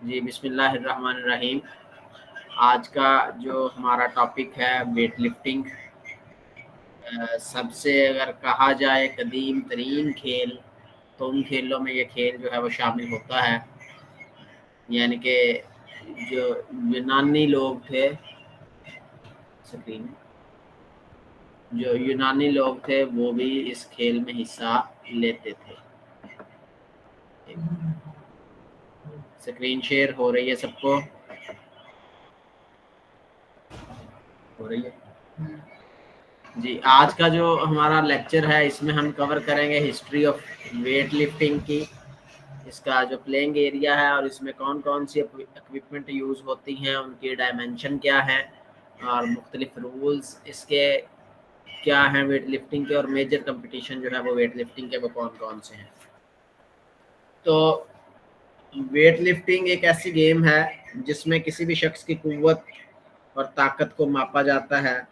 जी, बिस्मिल्लाहिर्रहमानिर्रहीम। आज का जो हमारा टॉपिक है वेट लिफ्टिंग। सबसे अगर कहा जाए कदीम तरीन खेल, तो उन खेलों में ये खेल जो है वो शामिल होता है। यानी कि जो यूनानी लोग थे, स्क्रीन जो यूनानी लोग थे वो भी इस खेल में हिस्सा लेते थे। स्क्रीन शेयर हो रही है सबको? हो रही है जी। आज का जो हमारा लेक्चर है इसमें हम कवर करेंगे हिस्ट्री ऑफ वेट लिफ्टिंग की, इसका जो प्लेइंग एरिया है और इसमें कौन कौन सी इक्विपमेंट यूज़ होती हैं, उनकी डायमेंशन क्या है और मुख्तलिफ रूल्स इसके क्या हैं वेट लिफ्टिंग के, और मेजर कंपटीशन जो है वो वेट लिफ्टिंग के वो कौन कौन से हैं। तो वेट लिफ्टिंग एक ऐसी गेम है जिसमें किसी भी शख्स की कुव्वत और ताकत को मापा जाता है,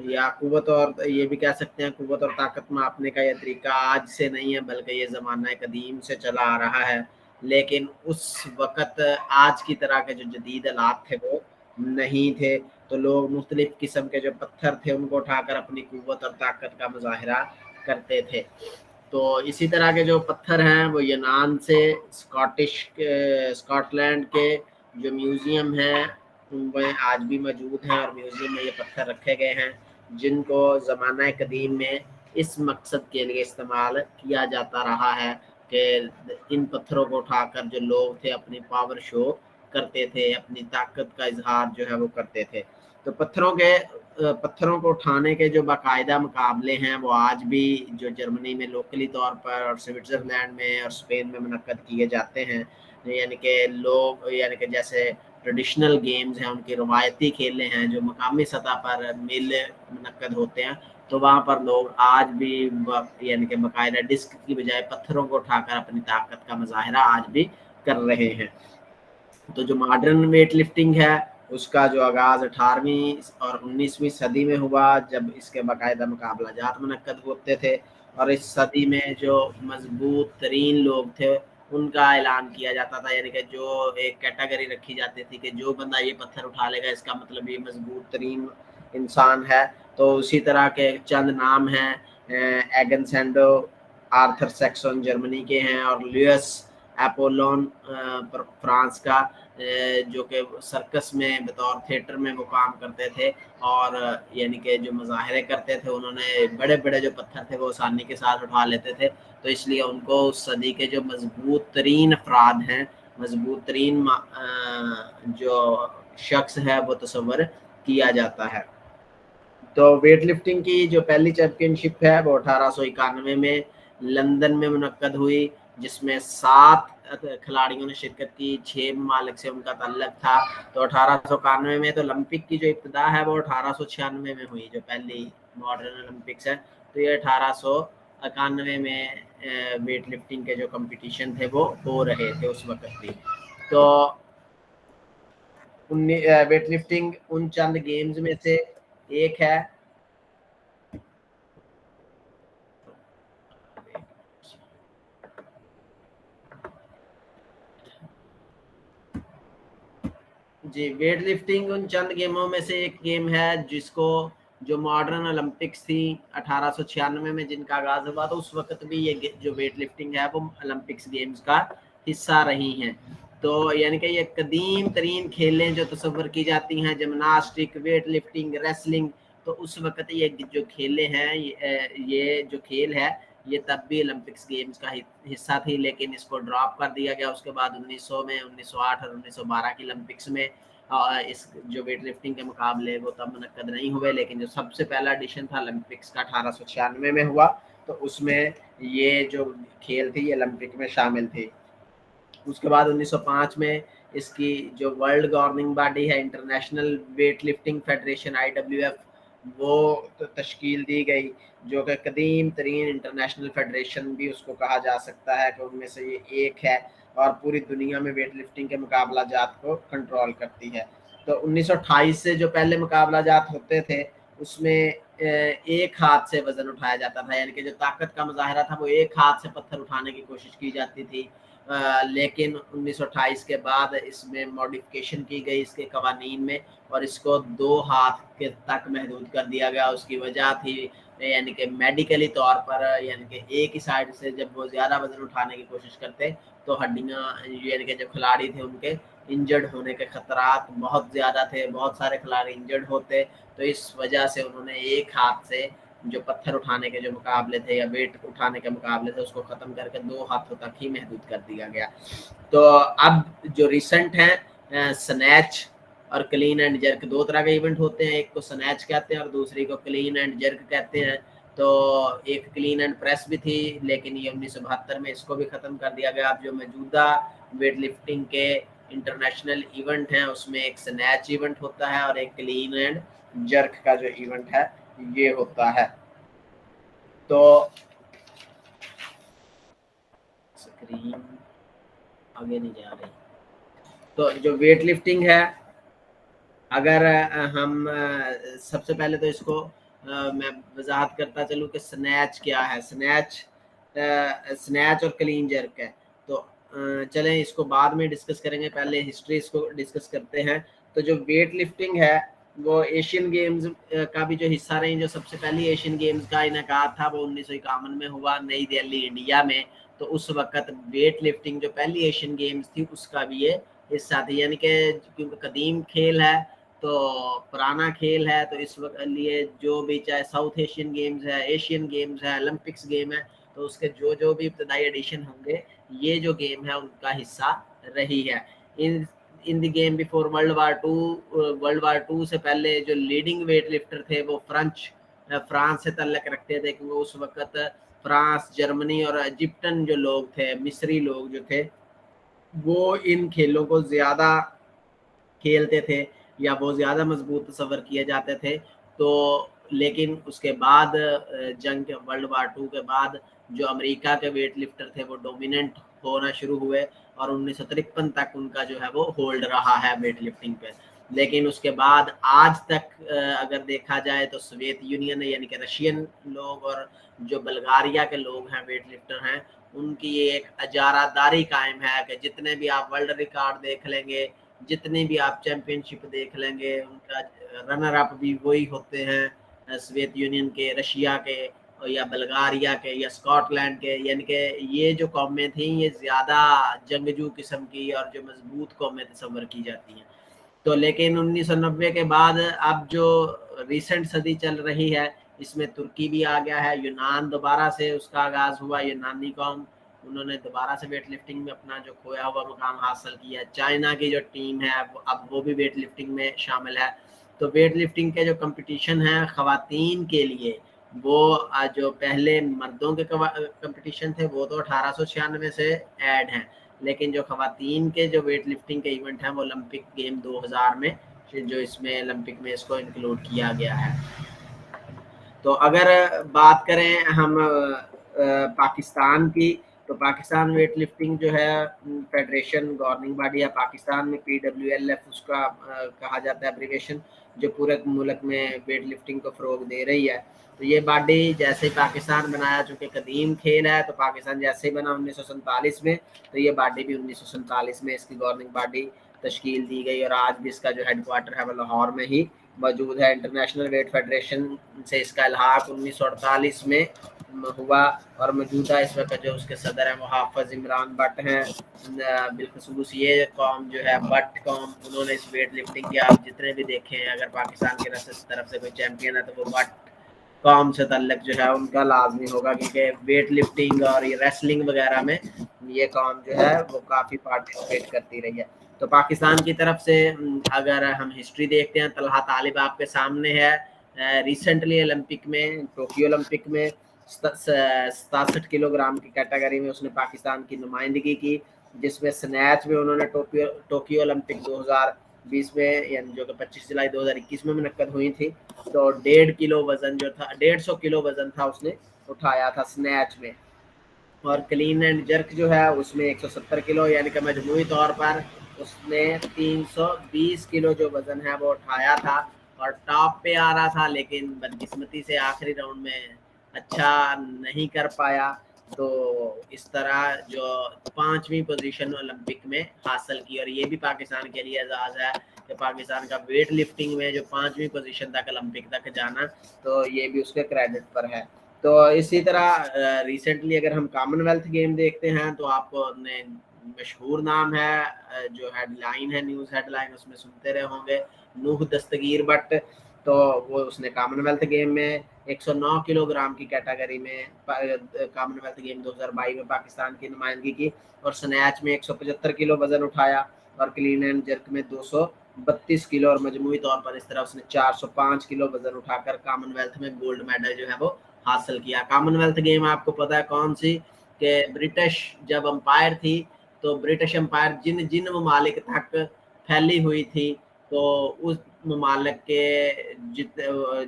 या कुव्वत, और ये भी कह सकते हैं कुव्वत और ताकत मापने का ये तरीका आज से नहीं है बल्कि ये ज़माना कदीम से चला आ रहा है। लेकिन उस वक़्त आज की तरह के जो जदीद आलात थे वो नहीं थे, तो लोग मुख्तलिफ़ किस्म के जो पत्थर थे उनको उठाकर अपनी कुव्वत और ताकत का मुज़ाहिरा करते थे। तो इसी तरह के जो पत्थर हैं वो यूनान से स्कॉटलैंड के जो म्यूज़ियम हैं उनमें आज भी मौजूद हैं, और म्यूज़ियम में ये पत्थर रखे गए हैं जिनको ज़माना कदीम में इस मकसद के लिए इस्तेमाल किया जाता रहा है कि इन पत्थरों को उठाकर जो लोग थे अपनी पावर शो करते थे, अपनी ताकत का इजहार जो है वो करते थे। तो पत्थरों को उठाने के जो बाकायदा मुकाबले हैं वो आज भी जो जर्मनी में लोकली तौर पर और स्विट्ज़रलैंड में और स्पेन में मुनक्कद किए जाते हैं। यानी कि लोग, यानी कि जैसे ट्रेडिशनल गेम्स हैं, उनकी रवायती खेलें हैं जो मकामी सतह पर मेले मुनक्कद होते हैं, तो वहाँ पर लोग आज भी यानी कि बाकायदा डिस्क की बजाय पत्थरों को उठाकर अपनी ताकत का मुजाहरा आज भी कर रहे हैं। तो जो मॉडर्न वेट लिफ्टिंग है उसका जो आगाज़ 18वीं और 19वीं सदी में हुआ, जब इसके बाकायदा मुकाबला जात मुनक्कद होते थे, और इस सदी में जो मजबूत तरीन लोग थे उनका ऐलान किया जाता था। यानी कि जो एक कैटेगरी रखी जाती थी कि जो बंदा ये पत्थर उठा लेगा इसका मतलब ये मजबूत तरीन इंसान है। तो उसी तरह के चंद नाम हैं, एगन सैंडो आर्थर सैक्सन जर्मनी के हैं, और लुइस एपोलोन फ्रांस का, जो कि सर्कस में बतौर थिएटर में वो काम करते थे, और यानी कि जो मुजाहरे करते थे उन्होंने बड़े बड़े जो पत्थर थे वो आसानी के साथ उठा लेते थे। तो इसलिए उनको उस सदी के जो मजबूत तरीन अफराद हैं, मजबूत तरीन जो शख्स है वो तस्वर किया जाता है। तो वेट लिफ्टिंग की जो पहली चैंपियनशिप है वो 1891 में लंदन में मुनक्कद हुई, जिसमें 7 खिलाड़ियों ने शिरकत की, 6 ममालिक से उनका तल्लक था। तो 1891 में, तो ओलंपिक की जो इब्तिदा है वो 1896 में हुई, जो पहली मॉडर्न ओलंपिक्स है। तो ये 1891 में वेट लिफ्टिंग के जो कंपटीशन थे वो हो रहे थे उस वक्त भी। तो वेट लिफ्टिंग उन चंद गेम्स में से एक है। जी, वेट लिफ्टिंग उन चंद गेमों में से एक गेम है जिसको, जो मॉडर्न ओलंपिक्स थी 1896 में जिनका आगाज हुआ, तो उस वक्त भी ये जो वेट लिफ्टिंग है वो ओलंपिक्स गेम्स का हिस्सा रही हैं। तो यानी कि ये कदीम तरीन खेलें जो तस्वर की जाती हैं, जिमनास्टिक, वेट लिफ्टिंग, रेसलिंग, तो उस वक्त ये जो खेलें हैं, ये जो खेल है ये तब भी ओलंपिक्स गेम्स का हिस्सा थी, लेकिन इसको ड्रॉप कर दिया गया उसके बाद 1900 में, 1908 और 1912 की ओलंपिक्स में। इस जो वेट लिफ्टिंग के मुकाबले वो तब मुनक्कद नहीं हुए, लेकिन जो सबसे पहला एडिशन था ओलंपिक्स का 1896 में हुआ, तो उसमें ये जो खेल थी ये ओलंपिक में शामिल थी। उसके बाद 1905 में इसकी जो वर्ल्ड गवर्निंग बॉडी है, international weight lifting federation IWF, वो तो तश्कील दी गई, जो कि कदीम तरीन इंटरनेशनल फेडरेशन भी उसको कहा जा सकता है कि उनमें से ये एक है, और पूरी दुनिया में वेट लिफ्टिंग के मुकाबला जात को कंट्रोल करती है। तो 1928 से जो पहले मुकाबला जात होते थे उसमें एक हाथ से वजन उठाया जाता था, यानी कि जो ताकत का मुजाहरा था वो एक हाथ से पत्थर उठाने की कोशिश की जाती थी। लेकिन 1928 के बाद इसमें मॉडिफिकेशन की गई इसके कवानीन में, और इसको 2 हाथ के तक महदूद कर दिया गया। उसकी वजह थी यानी कि मेडिकली तौर पर, यानी कि एक ही साइड से जब वो ज़्यादा वजन उठाने की कोशिश करते तो हड्डियाँ, यानी कि जो खिलाड़ी थे उनके इंजर्ड होने के खतरात बहुत ज़्यादा थे, बहुत सारे खिलाड़ी इंजर्ड होते। तो इस वजह से उन्होंने एक हाथ से जो पत्थर उठाने के जो मुकाबले थे या वेट उठाने के मुकाबले थे उसको ख़त्म करके 2 हाथों तक ही महदूद कर दिया गया। तो अब जो रिसेंट हैं स्नैच और क्लीन एंड जर्क, 2 तरह के इवेंट होते हैं, एक को स्नैच कहते हैं और दूसरी को क्लीन एंड जर्क कहते हैं। तो एक क्लीन एंड प्रेस भी थी, लेकिन ये 1972 में इसको भी ख़त्म कर दिया गया। अब जो मौजूदा वेट लिफ्टिंग के इंटरनेशनल इवेंट हैं उसमें एक स्नैच इवेंट होता है और एक क्लीन एंड जर्क का जो इवेंट है ये होता है। तो स्क्रीन आगे नहीं जा रही। तो जो वेट लिफ्टिंग है, अगर हम सबसे पहले तो इसको मैं वजाहत करता चलूँ कि स्नैच क्या है। स्नैच और क्लीन जर्क है। तो चलें इसको बाद में डिस्कस करेंगे, पहले हिस्ट्री इसको डिस्कस करते हैं। तो जो वेट लिफ्टिंग है वो एशियन गेम्स का भी जो हिस्सा रही। जो सबसे पहली एशियन गेम्स का इनेकाद था वो 1951 में हुआ नई दिल्ली इंडिया में। तो उस वक्त वेट लिफ्टिंग जो पहली एशियन गेम्स थी उसका भी ये हिस्सा थी, यानी कि क्योंकि कदीम खेल है तो पुराना खेल है, तो इस वक्त लिए जो भी चाहे साउथ एशियन गेम्स है, एशियन गेम्स है, ओलंपिक्स गेम है, तो उसके जो भी इब्तदाई एडिशन होंगे ये जो गेम है उनका हिस्सा रही है। In the game before world war 2 से पहले जो लीडिंग वेट लिफ्टर थे वो फ्रांस से तल्लक रखते थे, क्योंकि उस वक्त फ्रांस, जर्मनी और इजिप्टन जो लोग थे, मिस्री लोग जो थे, वो इन खेलों को ज़्यादा खेलते थे या वो ज़्यादा मजबूत तस्वर किए जाते थे। तो लेकिन उसके बाद जंग वर्ल्ड वार 2 के बाद जो अमेरिका के वेट लिफ्टर थे वो डोमिनेंट होना शुरू हुए और 1953 तक उनका जो है वो होल्ड रहा है वेट लिफ्टिंग पे। लेकिन उसके बाद आज तक अगर देखा जाए तो सोवियत यूनियन यानी कि रशियन लोग और जो बल्गारिया के लोग हैं वेट लिफ्टर हैं, उनकी ये एक अजारादारी कायम है कि जितने भी आप वर्ल्ड रिकॉर्ड देख लेंगे, जितनी भी आप चैंपियनशिप देख लेंगे, उनका रनर अप भी वही होते हैं सोवियत यूनियन के, रशिया के या बल्गारिया के या स्कॉटलैंड के। यानी कि ये जो कौमें थी ये ज़्यादा जंगजू किस्म की और जो मजबूत कौमें तस्वर की जाती हैं। तो लेकिन 1990 के बाद अब जो रिसेंट सदी चल रही है इसमें तुर्की भी आ गया है, यूनान दोबारा से उसका आगाज़ हुआ, यूनानी कौम उन्होंने दोबारा से वेट लिफ्टिंग में अपना जो खोया हुआ मुकाम हासिल किया। चाइना की जो टीम है अब वो भी वेट लिफ्टिंग में शामिल है। तो वेट लिफ्टिंग के जो कंपटीशन है ख़वातीन के लिए, वो जो पहले मर्दों के कंपटीशन थे वो तो 1896 से ऐड हैं, लेकिन जो ख़वातीन के जो वेट लिफ्टिंग के इवेंट हैं वो ओलंपिक गेम 2000 में जो इसमें ओलंपिक में इसको इंक्लूड किया गया है। तो अगर बात करें हम पाकिस्तान की, तो पाकिस्तान वेट लिफ्टिंग जो है फेडरेशन गवर्निंग बॉडी है पाकिस्तान में, PWLF उसका कहा जाता है एब्रिविएशन, जो पूरे मुल्क में वेट लिफ्टिंग को फ़रोग दे रही है। तो ये बॉडी जैसे ही पाकिस्तान बनाया, चूँकि कदीम खेल है, तो पाकिस्तान जैसे ही बना 1947 में, तो ये बॉडी भी 1947 में इसकी गवर्निंग बॉडी तश्कील दी गई और आज भी इसका जो हेडक्वार्टर है वो लाहौर में ही मौजूद है। इंटरनेशनल वेट फेडरेशन से इसका इल्हाक 1948 में हुआ और मौजूदा इस वक्त जो उसके सदर हैं वो हाफिज इमरान भट्ट हैं। बिलखसूस ये कौम जो है भट्ट कौम, उन्होंने इस वेट लिफ्टिंग के आप जितने भी देखे हैं, अगर पाकिस्तान की तरफ से कोई चैम्पियन है तो वो भट्ट कौम से तल्लक जो है उनका लाजमी होगा, क्योंकि वेट लिफ्टिंग और ये रेसलिंग वगैरह में ये कौम जो है वो काफ़ी पार्टिसिपेट करती रही है। तो पाकिस्तान की तरफ से अगर हम हिस्ट्री देखते हैं, तलहा तालिब आपके सामने है। रिसेंटली ओलंपिक में, टोक्यो ओलंपिक में 67 किलोग्राम की कैटेगरी में उसने पाकिस्तान की नुमाइंदगी की, जिसमें स्नैच में उन्होंने टोक्यो ओलंपिक 2020 में यानी जो कि 25 जुलाई 2021 में मुनक्कद हुई थी, तो 1.5 किलो वजन जो था, 150 किलो वजन था उसने उठाया था स्नैच में। और क्लीन एंड जर्क जो है उसमें 170 किलो, यानी कि मजमूई तौर पर उसने 320 किलो जो वजन है वो उठाया था और टॉप पे आ रहा था, लेकिन बदकिस्मती से आखिरी राउंड में अच्छा नहीं कर पाया। तो इस तरह जो 5वीं पोजीशन ओलंपिक में हासिल की, और ये भी पाकिस्तान के लिए एजाज है कि पाकिस्तान का वेट लिफ्टिंग में जो 5वीं पोजीशन तक ओलंपिक तक जाना, तो ये भी उसके क्रेडिट पर है। तो इसी तरह रिसेंटली अगर हम कॉमनवेल्थ गेम देखते हैं तो आपको ने मशहूर नाम है, जो हेडलाइन है, न्यूज़ हेडलाइन उसमें सुनते रहे होंगे, नूह दस्तगीर बट। तो वो उसने कॉमनवेल्थ गेम में 109 किलोग्राम की कैटेगरी में कॉमनवेल्थ गेम 2022 में पाकिस्तान की नुमाइंदगी की, और स्नैच में 175 किलो वजन उठाया, और क्लीन एंड जर्क में 232 किलो, और मजमूई तौर पर इस तरह उसने 405 किलो वजन उठाकर कॉमनवेल्थ में गोल्ड मेडल जो है वो हासिल किया। कॉमनवेल्थ गेम आपको पता है कौन सी, कि ब्रिटिश जब अंपायर थी, तो ब्रिटिश अंपायर जिन जिन ममालिक तक फैली हुई थी, तो उस ममालिक के जितने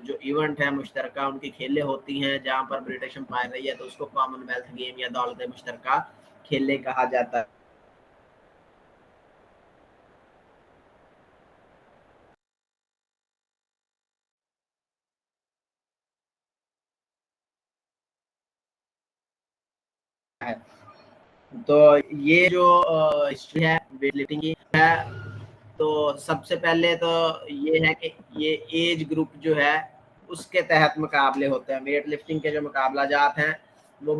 जो इवेंट है मुश्तरका उनकी खेलें होती हैं जहाँ पर ब्रिटिश अंपायर रही है, तो उसको कॉमनवेल्थ गेम या दौलत मुश्तरका खेलें कहा जाता है। तो ये जो हिस्ट्री है वेट लिफ्टिंग की है, तो सबसे पहले तो ये है कि ये एज ग्रुप जो है उसके तहत मुकाबले होते हैं। वेट लिफ्टिंग के जो मुकाबला जात हैं वो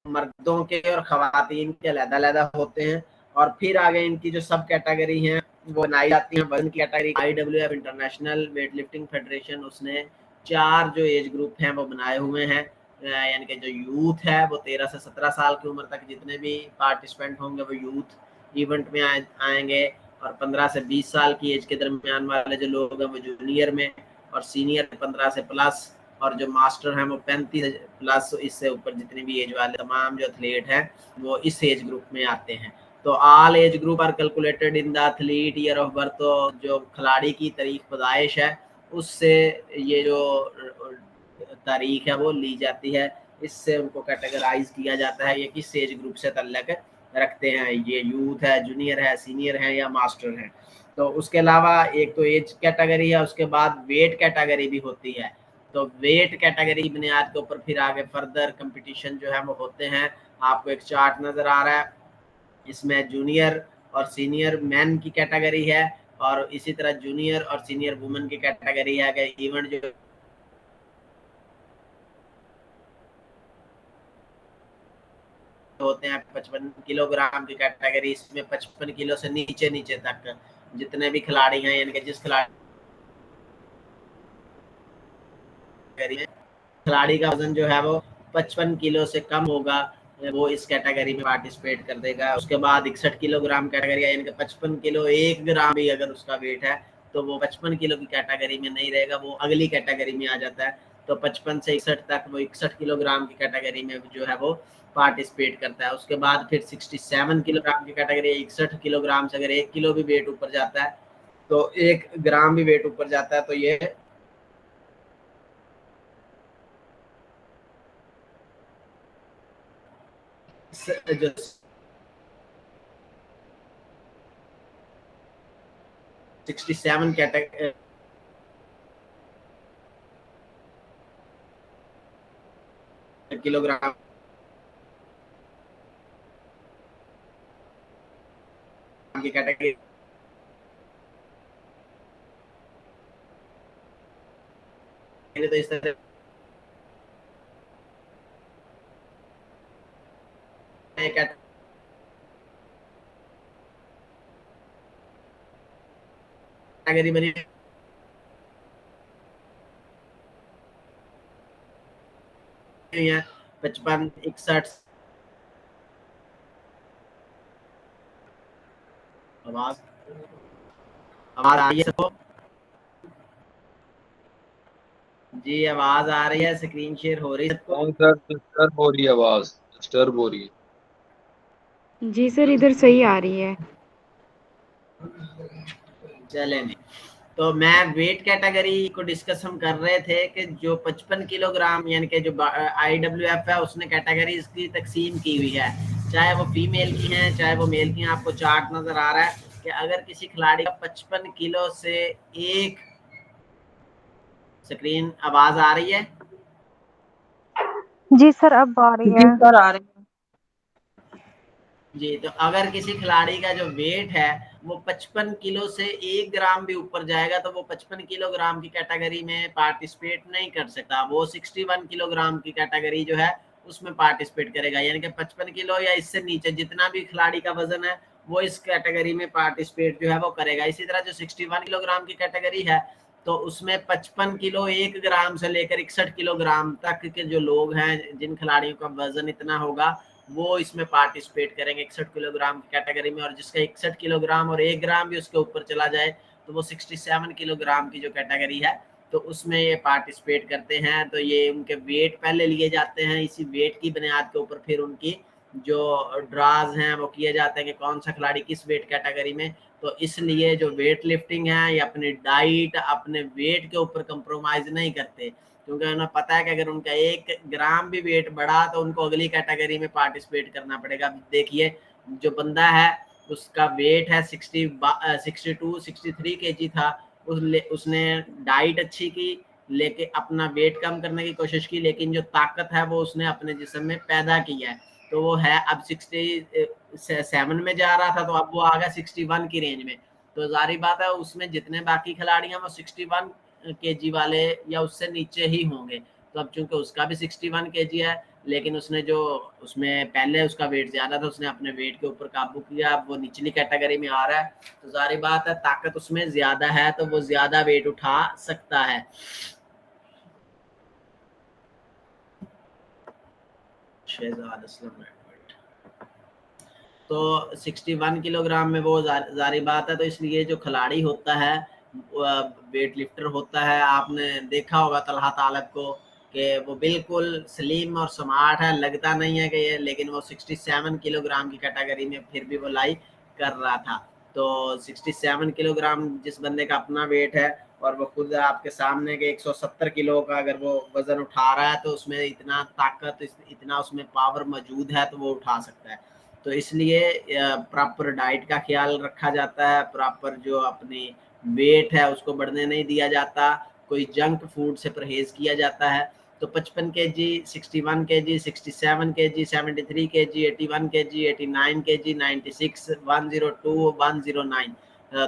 मर्दों के और खवातीन के अलग-अलग होते हैं, और फिर आगे इनकी जो सब कैटेगरी हैं वो बनाई जाती हैं वजन की category. IWF international weight lifting federation उसने 4 जो एज ग्रुप हैं वो बनाए हुए हैं, यानी कि जो यूथ है वो 13 से 17 साल की उम्र तक जितने भी पार्टिसिपेंट होंगे वो यूथ इवेंट में आएंगे, और 15 से 20 साल की एज के दरमियान वाले जो लोग हैं वो जूनियर में, और सीनियर 15 से प्लस, और जो मास्टर हैं वो 35 प्लस, इससे ऊपर जितनी भी एज वाले तमाम जो एथलीट हैं वो इस एज ग्रुप में आते हैं। तो all age group are calculated in the athlete year of birth, तो जो खिलाड़ी की तारीख पैदाइश है उससे ये जो तारीख है वो ली जाती है, इससे उनको कैटेगराइज किया जाता है ये किस एज ग्रुप से तल्लक रखते हैं, ये यूथ है, जूनियर है, सीनियर है या मास्टर है। तो उसके अलावा एक तो एज कैटेगरी है, उसके बाद वेट कैटेगरी भी होती है। तो वेट कैटेगरी की बुनियाद के ऊपर फिर आगे फर्दर कंपटीशन जो है वो होते हैं। आपको एक चार्ट नजर आ रहा है, इसमें जूनियर और सीनियर मैन की कैटेगरी है, और इसी तरह जूनियर और सीनियर वुमेन की कैटेगरी है कि इवेंट जो होते हैं 55 किलोग्राम की कैटेगरी, इसमें 55 किलो से नीचे नीचे तक जितने भी खिलाड़ी हैं, यानी कि जिस खिलाड़ी का वजन जो है वो 55 किलो से कम होगा वो इस कैटेगरी में पार्टिसिपेट कर देगा। उसके बाद 61 किलोग्राम कैटेगरी है, यानी कि 55 किलो 1 ग्राम भी अगर उसका वेट है तो वो 55 किलो की कैटेगरी में नहीं रहेगा, वो अगली कैटेगरी में आ जाता है। तो 55 से 61 तक वो 61 किलोग्राम की कैटेगरी में जो है वो पार्टिसिपेट करता है। उसके बाद फिर 67 किलोग्राम की कैटेगरी, 61 किलोग्राम से अगर 1 किलो भी वेट ऊपर जाता है, तो 1 ग्राम भी वेट ऊपर जाता है, तो ये जो 67 कैटेगरी किलोग्राम की कैटेगरी, तो इस तरह कैटेगरी बनी हुई है 55, 61। आवाज आवाज आ रही है सबको? जी आवाज आ रही है, स्क्रीन शेयर हो रही है सबको? कौन सर डिस्टर्ब हो रही है, आवाज डिस्टर्ब हो रही है। जी सर, इधर सही आ रही है। चले नहीं, तो मैं वेट कैटेगरी को डिस्कस हम कर रहे थे कि जो 55 किलोग्राम यानी कि जो IWF है उसने कैटेगरीज की तकसीम की हुई है। चाहे वो फीमेल की हैं चाहे वो मेल की हैं। आपको चार्ट नजर आ रहा है कि अगर किसी खिलाड़ी का 55 किलो से एक, स्क्रीन आवाज आ रही है? जी सर, अब आ रही जी है। सर आ रही है। जी, तो अगर किसी खिलाड़ी का जो वेट है वो 55 किलो से 1 ग्राम भी ऊपर जाएगा तो वो 55 किलोग्राम की कैटेगरी में पार्टिसिपेट नहीं कर सकता। वो 61 किलोग्राम की कैटेगरी जो है उसमें पार्टिसिपेट करेगा। यानी कि 55 किलो या इससे नीचे जितना भी खिलाड़ी का वजन है वो इस कैटेगरी में पार्टिसिपेट जो है वो करेगा। इसी तरह जो 61 किलोग्राम की कैटेगरी है तो उसमें 55 किलो 1 ग्राम से लेकर 61 किलोग्राम तक के जो लोग हैं, जिन खिलाड़ियों का वजन इतना होगा वो इसमें पार्टिसिपेट करेंगे 61 किलोग्राम की कैटेगरी में। और जिसका 61 किलोग्राम और 1 ग्राम भी उसके ऊपर चला जाए तो वो 67 किलोग्राम की जो कैटेगरी है तो उसमें ये पार्टिसिपेट करते हैं। तो ये उनके वेट पहले लिए जाते हैं, इसी वेट की बुनियाद के ऊपर फिर उनकी जो ड्राज हैं वो किए जाते हैं कि कौन सा खिलाड़ी किस वेट कैटेगरी में। तो इसलिए जो वेट लिफ्टिंग है ये अपनी डाइट, अपने वेट के ऊपर कंप्रोमाइज नहीं करते, क्योंकि उन्हें पता है कि अगर उनका 1 ग्राम भी वेट बढ़ा तो उनको अगली कैटेगरी में पार्टिसिपेट करना पड़ेगा। देखिए जो बंदा है उसका वेट है 62-63 केजी था, उसने डाइट अच्छी की लेके अपना वेट कम करने की कोशिश की, लेकिन जो ताकत है वो उसने अपने जिस्म में पैदा की है। तो वो है अब 67 में जा रहा था तो अब वो आ गया 61 की रेंज में। तो जारी बात है उसमें जितने बाकी खिलाड़ी हैं वो 61 केजी वाले या उससे नीचे ही होंगे। तो अब चूंकि उसका भी 61 केजी है लेकिन उसने जो उसमें पहले उसका वेट ज्यादा था उसने अपने वेट के ऊपर काबू किया, अब वो निचली कैटेगरी में आ रहा है तो जारी बात है ताकत उसमें ज्यादा है तो वो ज्यादा वेट उठा सकता है। शहजाद असलम तो 61 किलोग्राम में वो जारी बात है। तो इसलिए जो खिलाड़ी होता है वेट लिफ्टर होता है, आपने देखा होगा तलहा तालब को कि वो बिल्कुल स्लिम और स्मार्ट है, लगता नहीं है कि ये, लेकिन वो 67 किलोग्राम की कैटेगरी में फिर भी वो लाई कर रहा था। तो 67 किलोग्राम जिस बंदे का अपना वेट है और वो खुद आपके सामने के 170 किलो का अगर वो वजन उठा रहा है तो उसमें इतना ताकत, इतना उसमें पावर मौजूद है तो वो उठा सकता है। तो इसलिए प्रॉपर डाइट का ख्याल रखा जाता है, प्रॉपर जो अपनी वेट है उसको बढ़ने नहीं दिया जाता, कोई जंक फूड से परहेज किया जाता है। तो 55 KG, 61 KG, 67 KG, 73 KG, 81 KG, 89 KG, 96, 102, 109।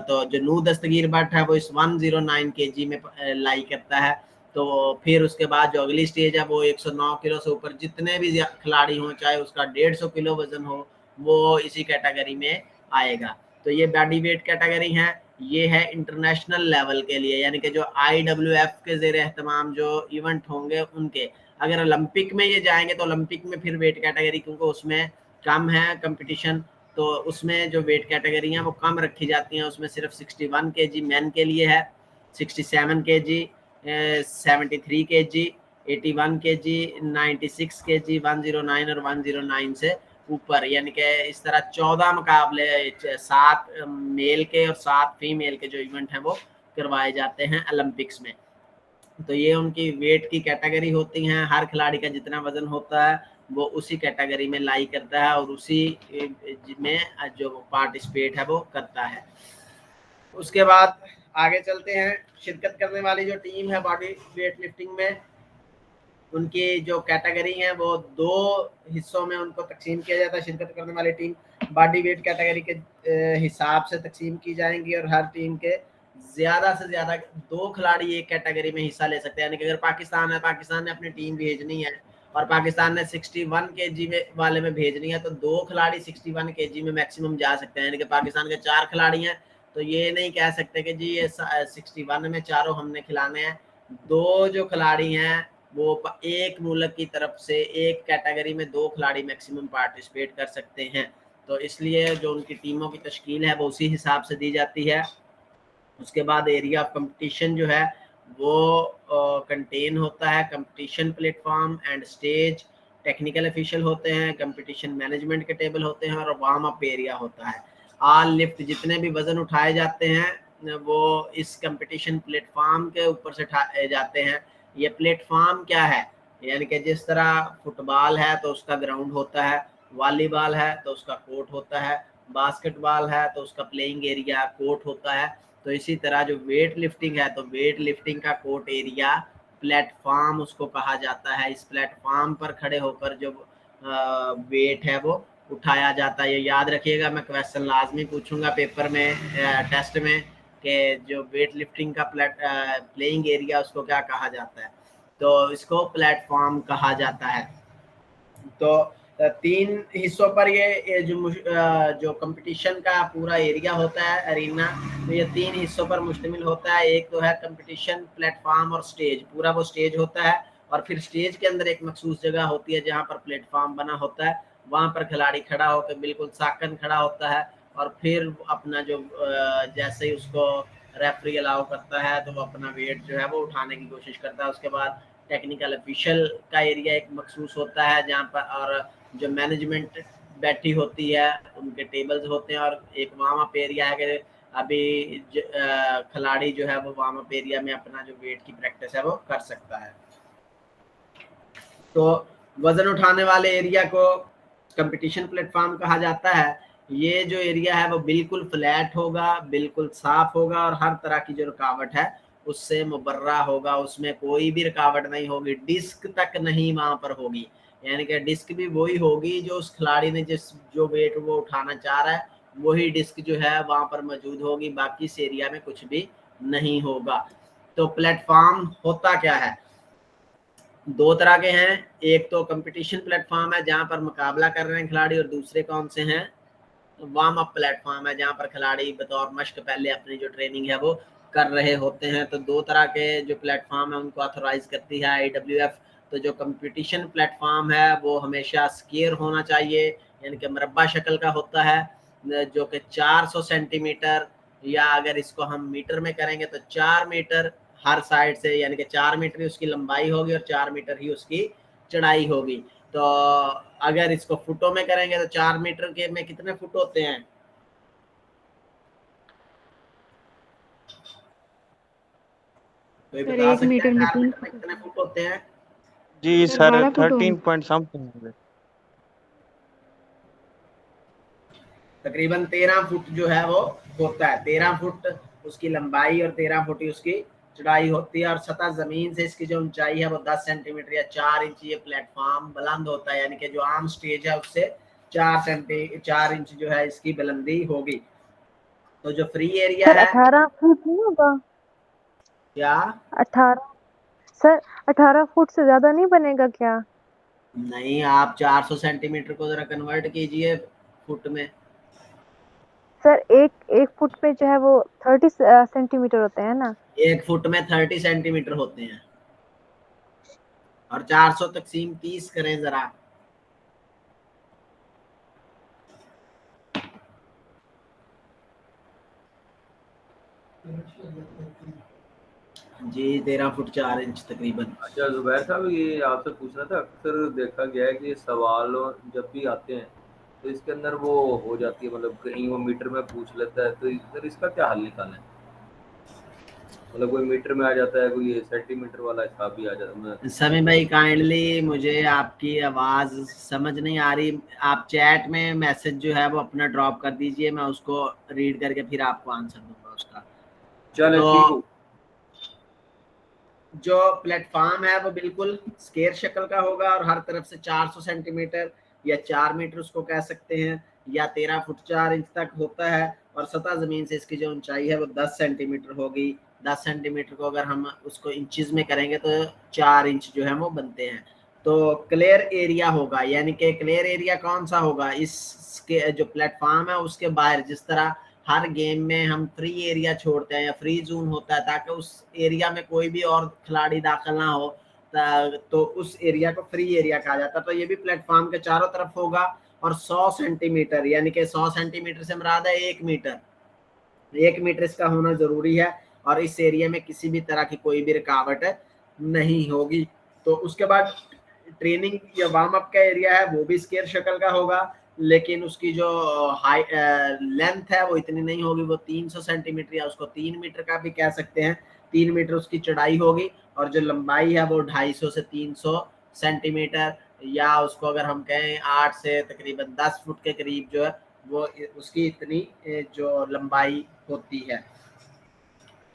तो जो नू दस्तगीर भट्ट है वो इस 109 केजी में लाई करता है। तो फिर उसके बाद जो अगली स्टेज है वो 109 किलो से ऊपर जितने भी खिलाड़ी हों, चाहे उसका 150 किलो वजन हो, वो इसी कैटेगरी में आएगा। तो ये बॉडी वेट कैटेगरी है, ये है इंटरनेशनल लेवल के लिए, यानी कि जो IWF के जेर एहतमाम जो इवेंट होंगे उनके। अगर ओलंपिक में ये जाएंगे तो ओलंपिक में फिर वेट कैटेगरी क्योंकि उसमें कम है कंपटीशन तो उसमें जो वेट कैटेगरी हैं वो कम रखी जाती हैं। उसमें सिर्फ 61 केजी मैन के लिए है, 67 केजी, 73 केजी, 81 केजी, 96 केजी, 109 और 109 से ऊपर, यानी कि इस तरह 14 मुकाबले 7 मेल के और 7 फीमेल के जो इवेंट हैं वो करवाए जाते हैं ओलंपिक्स में। तो ये उनकी वेट की कैटेगरी होती हैं, हर खिलाड़ी का जितना वजन होता है वो उसी कैटेगरी में लाई करता है और उसी में जो पार्टिसिपेट है वो करता है। उसके बाद आगे चलते हैं, शिरकत करने वाली जो टीम है बॉडी वेट लिफ्टिंग में, उनकी जो कैटेगरी है वो 2 हिस्सों में उनको तकसीम किया जाता है। शिरकत करने वाली टीम बॉडी वेट कैटेगरी के हिसाब से तकसीम की जाएंगी और हर टीम के ज्यादा से ज्यादा 2 खिलाड़ी एक कैटेगरी में हिस्सा ले सकते हैं। यानी कि अगर पाकिस्तान है, पाकिस्तान ने अपनी टीम भेजनी है और पाकिस्तान ने 61 केजी वाले में भेजनी है तो 2 खिलाड़ी 61 केजी में मैक्सिमम जा सकते हैं। यानी कि पाकिस्तान के 4 खिलाड़ी हैं तो ये नहीं कह सकते कि जी ये 61 में चारों हमने खिलाने हैं। 2 जो खिलाड़ी हैं वो एक मुल्क की तरफ से एक कैटेगरी में 2 खिलाड़ी मैक्सिमम पार्टिसिपेट कर सकते हैं। तो इसलिए जो उनकी टीमों की तश्कील है वो उसी हिसाब से दी जाती है। उसके बाद एरिया ऑफ कंपटीशन जो है वो कंटेन होता है, competition platform and stage, technical official होते हैं, कंपटीशन मैनेजमेंट के टेबल होते हैं और वार्म अप एरिया होता है। ऑल लिफ्ट जितने भी वजन उठाए जाते हैं वो इस कंपटीशन प्लेटफॉर्म के ऊपर से उठाए जाते हैं। ये प्लेटफॉर्म क्या है, यानी कि जिस तरह फुटबॉल है तो उसका ग्राउंड होता है, वॉलीबॉल है तो उसका कोर्ट होता है, बास्केटबॉल है तो उसका प्लेइंग एरिया कोर्ट होता है। तो इसी तरह जो वेट लिफ्टिंग है तो वेट लिफ्टिंग का कोर्ट एरिया प्लेटफॉर्म उसको कहा जाता है। इस प्लेटफॉर्म पर खड़े होकर जो वेट है वो उठाया जाता है। ये याद रखिएगा, मैं क्वेश्चन लाजमी पूछूंगा पेपर में, टेस्ट में, कि जो वेट लिफ्टिंग का प्लेइंग एरिया उसको क्या कहा जाता है, तो इसको प्लेटफॉर्म कहा जाता है। तो 3 हिस्सों पर ये जो कंपटीशन का पूरा एरिया होता है, अरीना, तो ये 3 हिस्सों पर मुश्तमिल होता है। एक तो है कंपटीशन प्लेटफॉर्म और स्टेज, पूरा वो स्टेज होता है, और फिर स्टेज के अंदर एक मखसूस जगह होती है जहाँ पर प्लेटफॉर्म बना होता है, वहाँ पर खिलाड़ी खड़ा होकर बिल्कुल साकन खड़ा होता है, और फिर अपना जो जैसे ही उसको रेफरी अलाउ करता है तो वो अपना वेट जो है वो उठाने की कोशिश करता है। उसके बाद टेक्निकल ऑफिशियल का एरिया एक मखसूस होता है जहाँ पर, और जो मैनेजमेंट बैठी होती है उनके टेबल्स होते हैं, और एक वार्म अप एरिया है कि अभी खिलाड़ी जो है वो वार्म अप एरिया में अपना जो वेट की प्रैक्टिस है वो कर सकता है। तो वजन उठाने वाले एरिया को कंपटीशन प्लेटफॉर्म कहा जाता है। ये जो एरिया है वो बिल्कुल फ्लैट होगा, बिल्कुल साफ होगा, और हर तरह की जो रुकावट है उससे मुबर्रा होगा, उसमें कोई भी रुकावट नहीं होगी, डिस्क तक नहीं वहां पर होगी। यानी कि डिस्क भी वही होगी जो उस खिलाड़ी ने जो वेट वो उठाना चाह रहा है, वही डिस्क जो है वहां पर मौजूद होगी, बाकी इस एरिया में कुछ भी नहीं होगा। तो प्लेटफॉर्म होता क्या है, 2 तरह के हैं। एक तो कंपटीशन प्लेटफॉर्म है जहां पर मुकाबला कर रहे हैं खिलाड़ी, और दूसरे कौन से हैं, वार्म अप प्लेटफॉर्म है जहां पर खिलाड़ी बतौर मश्क पहले अपनी जो ट्रेनिंग है वो कर रहे होते हैं। तो 2 तरह के जो प्लेटफॉर्म है उनको ऑथोराइज करती है IWF। तो जो कंपटीशन प्लेटफॉर्म है वो हमेशा स्क्वायर होना चाहिए, यानी कि मरबा शक्ल का होता है, जो कि 400 सेंटीमीटर, या अगर इसको हम मीटर में करेंगे तो 4 मीटर हर साइड से, यानी कि 4 मीटर ही उसकी लंबाई होगी और 4 मीटर ही उसकी चढ़ाई होगी। तो अगर इसको फुटों में करेंगे तो 4 मीटर के में कितने फुट होते हैं, कोई सर बता 1 सकता है मीटर में 4 3 मीटर में फुट कितने होते हैं। फुट होते हैं? जी सर सर 12 फुट 13 होंगे। Point something. तकरीबन 13 फुट जो है वो होता है, 13 फुट उसकी लंबाई और 13 फुट ही उसकी चौड़ाई होती है। और सतह जमीन से इसकी जो ऊंचाई है वो 10 सेंटीमीटर या 4 इंच ये प्लेटफॉर्म बुलंद होता है, यानी कि जो आम स्टेज है उससे 4 इंच जो है इसकी बुलंदी होगी। तो जो फ्री एरिया सर है 18 फुट नहीं होगा? क्या 18 सर 18 फुट से ज्यादा नहीं बनेगा क्या? नहीं, आप 400 सेंटीमीटर को जरा कन्वर्ट कीजिए फुट में। सर एक फुट पे जो है वो 30 सेंटीमीटर होते हैं ना? 1 फुट में 30 सेंटीमीटर होते हैं, और 400 तकसीम 30 करें जरा। जी 13 फुट 4 इंच तकरीबन। अच्छा जुबैर साहब, ये आपसे पूछना था, अक्सर देखा गया है कि सवाल जब भी आते हैं तो इसके अंदर वो हो जाती है, मतलब कहीं वो मीटर में पूछ लेता है, तो इधर इसका क्या हल निकालें? मतलब कोई मीटर में आ जाता है, कोई सेंटीमीटर वाला हिसाब भी आ जाता है। समी भाई काइंडली मुझे आपकी आवाज़ समझ नहीं आ रही, आप चैट में मैसेज जो है वो अपना ड्रॉप कर दीजिए, मैं उसको रीड करके फिर आपको आंसर दूंगा उसका। चले ठीक तो हो। जो प्लेटफॉर्म है वो बिल्कुल स्क्वायर शक्ल का होगा, और हर तरफ से 400 सेंटीमीटर या 4 मीटर उसको कह सकते हैं, या 13 फुट 4 इंच तक होता है, और सतह जमीन से इसकी जो ऊंचाई है वो 10 सेंटीमीटर होगी। 10 सेंटीमीटर को अगर हम उसको इंचेस में करेंगे तो 4 इंच जो है वो बनते हैं। तो क्लियर एरिया होगा, यानी कि क्लियर एरिया कौन सा होगा, इसके जो प्लेटफॉर्म है उसके बाहर, जिस तरह हर गेम में हम फ्री एरिया छोड़ते हैं या फ्री जोन होता है ताकि उस एरिया में कोई भी और खिलाड़ी दाखिल ना हो, तो उस एरिया को फ्री एरिया कहा जाता है। तो ये भी प्लेटफॉर्म के चारों तरफ होगा, और 100 सेंटीमीटर, यानी कि 100 सेंटीमीटर से मुराद है 1 मीटर, 1 मीटर इसका होना जरूरी है, और इस एरिया में किसी भी तरह की कोई भी रुकावट नहीं होगी। तो उसके बाद ट्रेनिंग या वार्म अप का एरिया है वो भी स्क्वायर शक्ल का होगा, लेकिन उसकी जो हाई लेंथ है वो इतनी नहीं होगी, वो 300 सेंटीमीटर या उसको 3 मीटर का भी कह सकते हैं, 3 मीटर उसकी चौड़ाई होगी, और जो लंबाई है वो 250 से 300 सेंटीमीटर, या उसको अगर हम कहें 8 से तकरीबन 10 फुट के करीब जो है वो उसकी इतनी जो लंबाई होती है।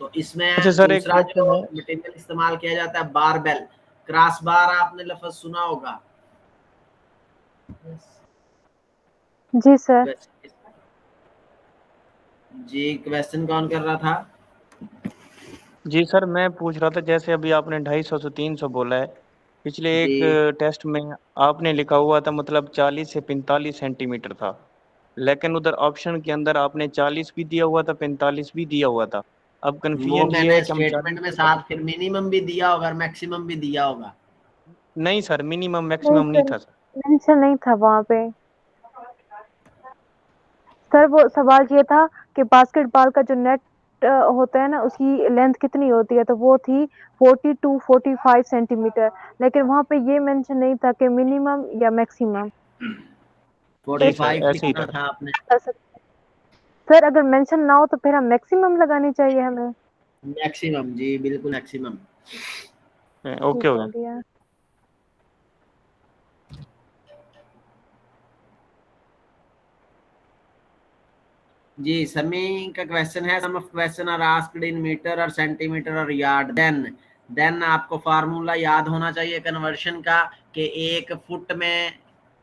तो अच्छा इसमें सर, एक दूसरा जो क्वेश्चन है। मटेरियल इस्तेमाल किया जाता है बारबेल, क्रॉस बार आपने लफ्ज सुना होगा। जी सर। जी, क्वेश्चन कौन कर रहा था? जी सर, मैं पूछ रहा था, जैसे अभी आपने 250 से 300 बोला है, पिछले जी एक टेस्ट में आपने लिखा हुआ था मतलब 40 से 45 सेंटीमीटर था, लेकिन उधर ऑप्शन के अंदर आपने 40 भी दिया हुआ था, 45 भी दिया हुआ था। अब वो कन्फ्यूजन ये मैंने है कि हम 40 स्टेटमेंट में साथ फिर मिनिमम भी दिया होगा और मैक्सिमम भी दिया होगा। नहीं सर, मिनिमम नहीं मैक्सिमम नहीं सर, था सर। मेंशन नहीं था वहाँ पे। सर वो सवाल ये था कि बास्केटबॉल का जो नेट होता है ना, उसकी लेंथ कितनी होती है, तो वो थी 40 टू 45 सेंटीमीटर, लेकिन वहाँ पे ये मेंशन नहीं था कि मिनिमम या मैक्सिमम। जी सर, 45 ऐसे ही लिखना था। था आपने। सर अगर मेंशन ना हो तो फिर हम मैक्सिमम लगानी चाहिए हमें। मैक्सिमम, जी बिल्कुल मैक्सिमम। ओके ठीक हो हो गया। गया। जी, समी का क्वेश्चन है, some of question are asked in metre और सेंटीमीटर और यार्ड, देन आपको फार्मूला याद होना चाहिए कन्वर्शन का कि 1 फुट में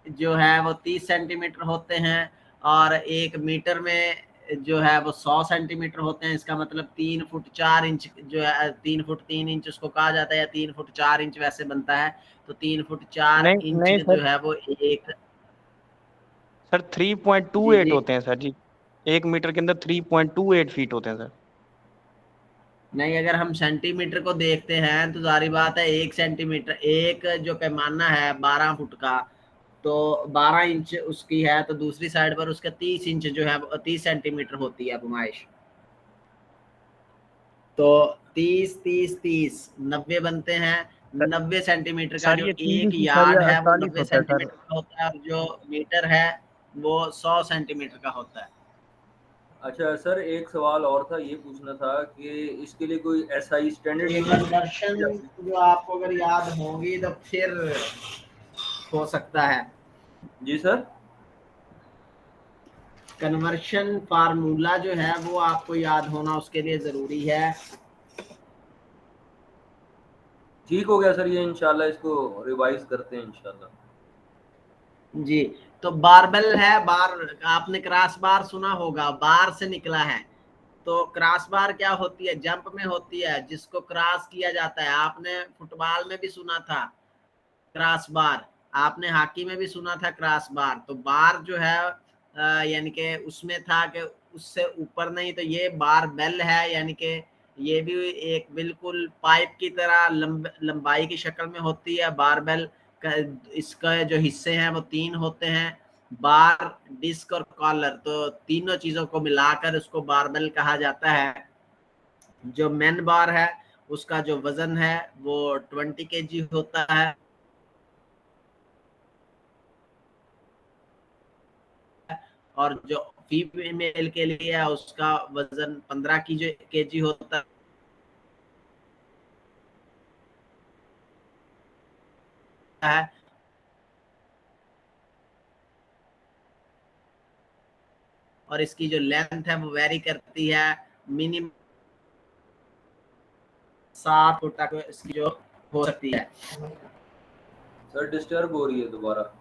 जो है वो 30 सेंटीमीटर होते हैं और 1 मीटर में जो है वो 100 सेंटीमीटर होते हैं। इसका मतलब 3 फुट 4 इंच जो है, 3 फुट 3 इंच उसको कहा जाता है, या 3 फुट 4 इंच वैसे बनता है। तो 3 फुट 4 नहीं इंच नहीं जो सर, है वो एक। सर जी 3.28 जी, होते हैं सर जी। 1 मीटर के अंदर 3.28 फीट होते हैं सर। नहीं, अगर हम सेंटीमीटर को देखते हैं तो जारी बात है, 1 सेंटीमीटर, एक जो पैमाना है 12 फुट का, तो 12 इंच उसकी है, तो दूसरी साइड पर उसका 30 इंच जो है 30 सेंटीमीटर होती है पैमाइश। तो 30 30 30 90 बनते हैं। 90 सेंटीमीटर का सर जो ये एक 30 सर यार्ड ये है वो 48 90 होता है सर। सेंटीमीटर का होता है, और जो मीटर है वो 100 सेंटीमीटर का होता है। अच्छा सर, एक सवाल और था, ये पूछना था कि इसके लिए कोई SI स्टैंडर्ड ये यूज कन्वर्शन जो आपको अगर याद होंगी तो फिर हो सकता है। जी सर। कन्वर्शन फार्मूला जो है वो आपको याद होना उसके लिए ज़रूरी है। ठीक हो गया सर, ये इंशाल्लाह इसको रिवाइज करते हैं इंशाल्लाह। जी, तो बारबेल है, बार आपने क्रॉस बार सुना होगा, बार से निकला है। तो क्रॉस बार क्या होती है? जंप में होती है, जिसको क्रॉस किया जाता है। आपने फुटबॉल में भी सुना था क्रॉस बार, आपने हॉकी में भी सुना था क्रॉस बार। तो बार जो है यानी कि उसमें था कि उससे ऊपर नहीं, तो ये बार बेल है, यानी कि ये भी एक बिल्कुल पाइप की तरह लंबाई की शक्ल में होती है बारबेल का। इसका जो हिस्से हैं वो 3 होते हैं, बार, डिस्क और कॉलर। तो तीनों चीजों को मिलाकर उसको बारबेल कहा जाता है। जो मेन बार है उसका जो वजन है वो 20 केजी होता है, और जो फीमेल के लिए है उसका वजन 15 केजी होता है। और इसकी जो लेंथ है वो वेरी करती है, मिनिमम 7 फुट तक इसकी जो हो सकती है। सर डिस्टर्ब हो रही है दोबारा।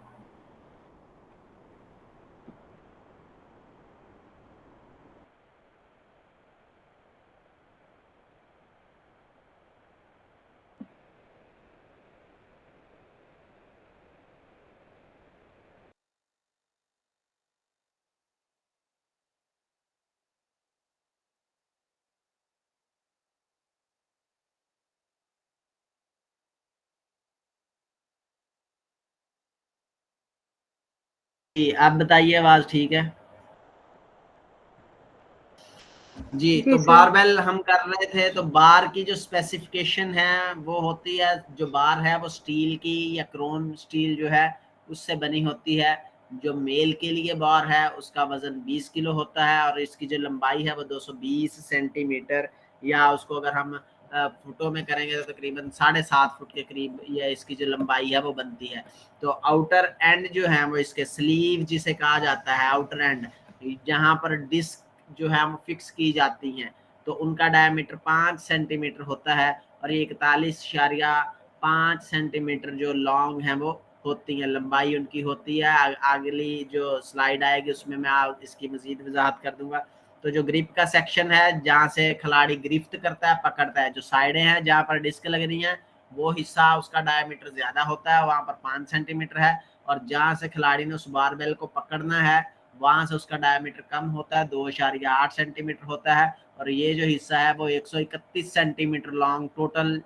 जी, आप बताइए, आवाज ठीक है? जी, जी तो सर। बारबेल हम कर रहे थे। तो बार की जो स्पेसिफिकेशन है वो होती है, जो बार है वो स्टील की या क्रोम स्टील जो है उससे बनी होती है। जो मेल के लिए बार है उसका वजन 20 किलो होता है, और इसकी जो लंबाई है वो 220 सेंटीमीटर, या उसको अगर हम फुटों में करेंगे तो तकरीबन 7.5 फुट के करीब या इसकी जो लंबाई है वो बनती है। तो आउटर एंड जो है वो इसके स्लीव जिसे कहा जाता है, आउटर एंड जहाँ पर डिस्क जो है वो फिक्स की जाती हैं, तो उनका डायमीटर 5 सेंटीमीटर होता है और ये 41.5 सेंटीमीटर जो लॉन्ग है वो होती है, लंबाई उनकी होती है। अगली जो स्लाइड आएगी उसमें मैं इसकी मजीद वजाहत कर दूंगा। तो जो ग्रिप का सेक्शन है जहाँ से खिलाड़ी गिरफ्त करता है, पकड़ता है, जो साइडें हैं जहाँ पर डिस्क लग रही हैं वो हिस्सा उसका डायमीटर ज्यादा होता है, वहां पर 5 सेंटीमीटर है, और जहाँ से खिलाड़ी ने उस बारबेल को पकड़ना है वहां से उसका डायमीटर कम होता है, 2.8 सेंटीमीटर होता है। और ये जो हिस्सा है वो 131 सेंटीमीटर लॉन्ग टोटल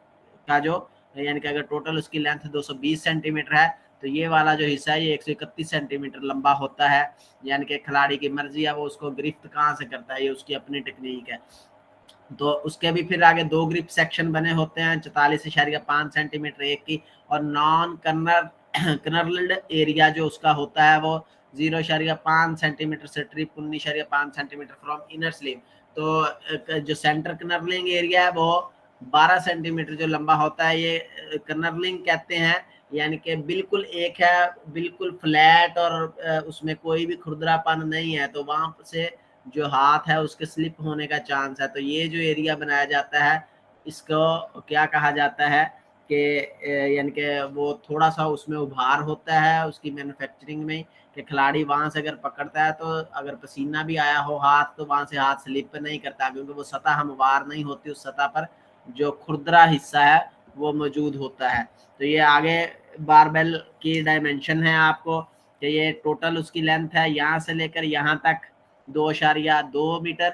का जो, यानी कि अगर टोटल उसकी लेंथ 220 सेंटीमीटर है तो ये वाला जो हिस्सा है ये 131 सेंटीमीटर लंबा होता है। यानी कि खिलाड़ी की मर्जी है वो उसको गिरफ्त कहाँ से करता है, ये उसकी अपनी टेक्निक है। तो उसके भी फिर आगे 2 ग्रिप सेक्शन बने होते हैं, 44.5 सेंटीमीटर एक की, और नॉन कर्नल्ड एरिया जो उसका होता है वो 0.5 सेंटीमीटर से trip 19.5 centimetre from inner sleeve. तो जो सेंटर कर्नलिंग एरिया है वो 12 सेंटीमीटर जो लंबा होता है, ये कर्नलिंग कहते हैं, यानी कि बिल्कुल एक है, बिल्कुल फ्लैट और उसमें कोई भी खुरदरापन नहीं है, तो वहां से जो हाथ है उसके स्लिप होने का चांस है। तो ये जो एरिया बनाया जाता है इसको क्या कहा जाता है कि यानी कि वो थोड़ा सा उसमें उभार होता है उसकी मैन्युफैक्चरिंग में, कि खिलाड़ी वहां से अगर पकड़ता है तो अगर पसीना भी आया हो हाथ तो वहां से हाथ स्लिप नहीं करता, क्योंकि वो सतह हमवार नहीं होती, उस सतह पर जो खुरदरा हिस्सा है वो मौजूद होता है। तो ये आगे बारबेल की डायमेंशन है आपको कि ये टोटल उसकी लेंथ है यहाँ से लेकर यहाँ तक 2.2 मीटर।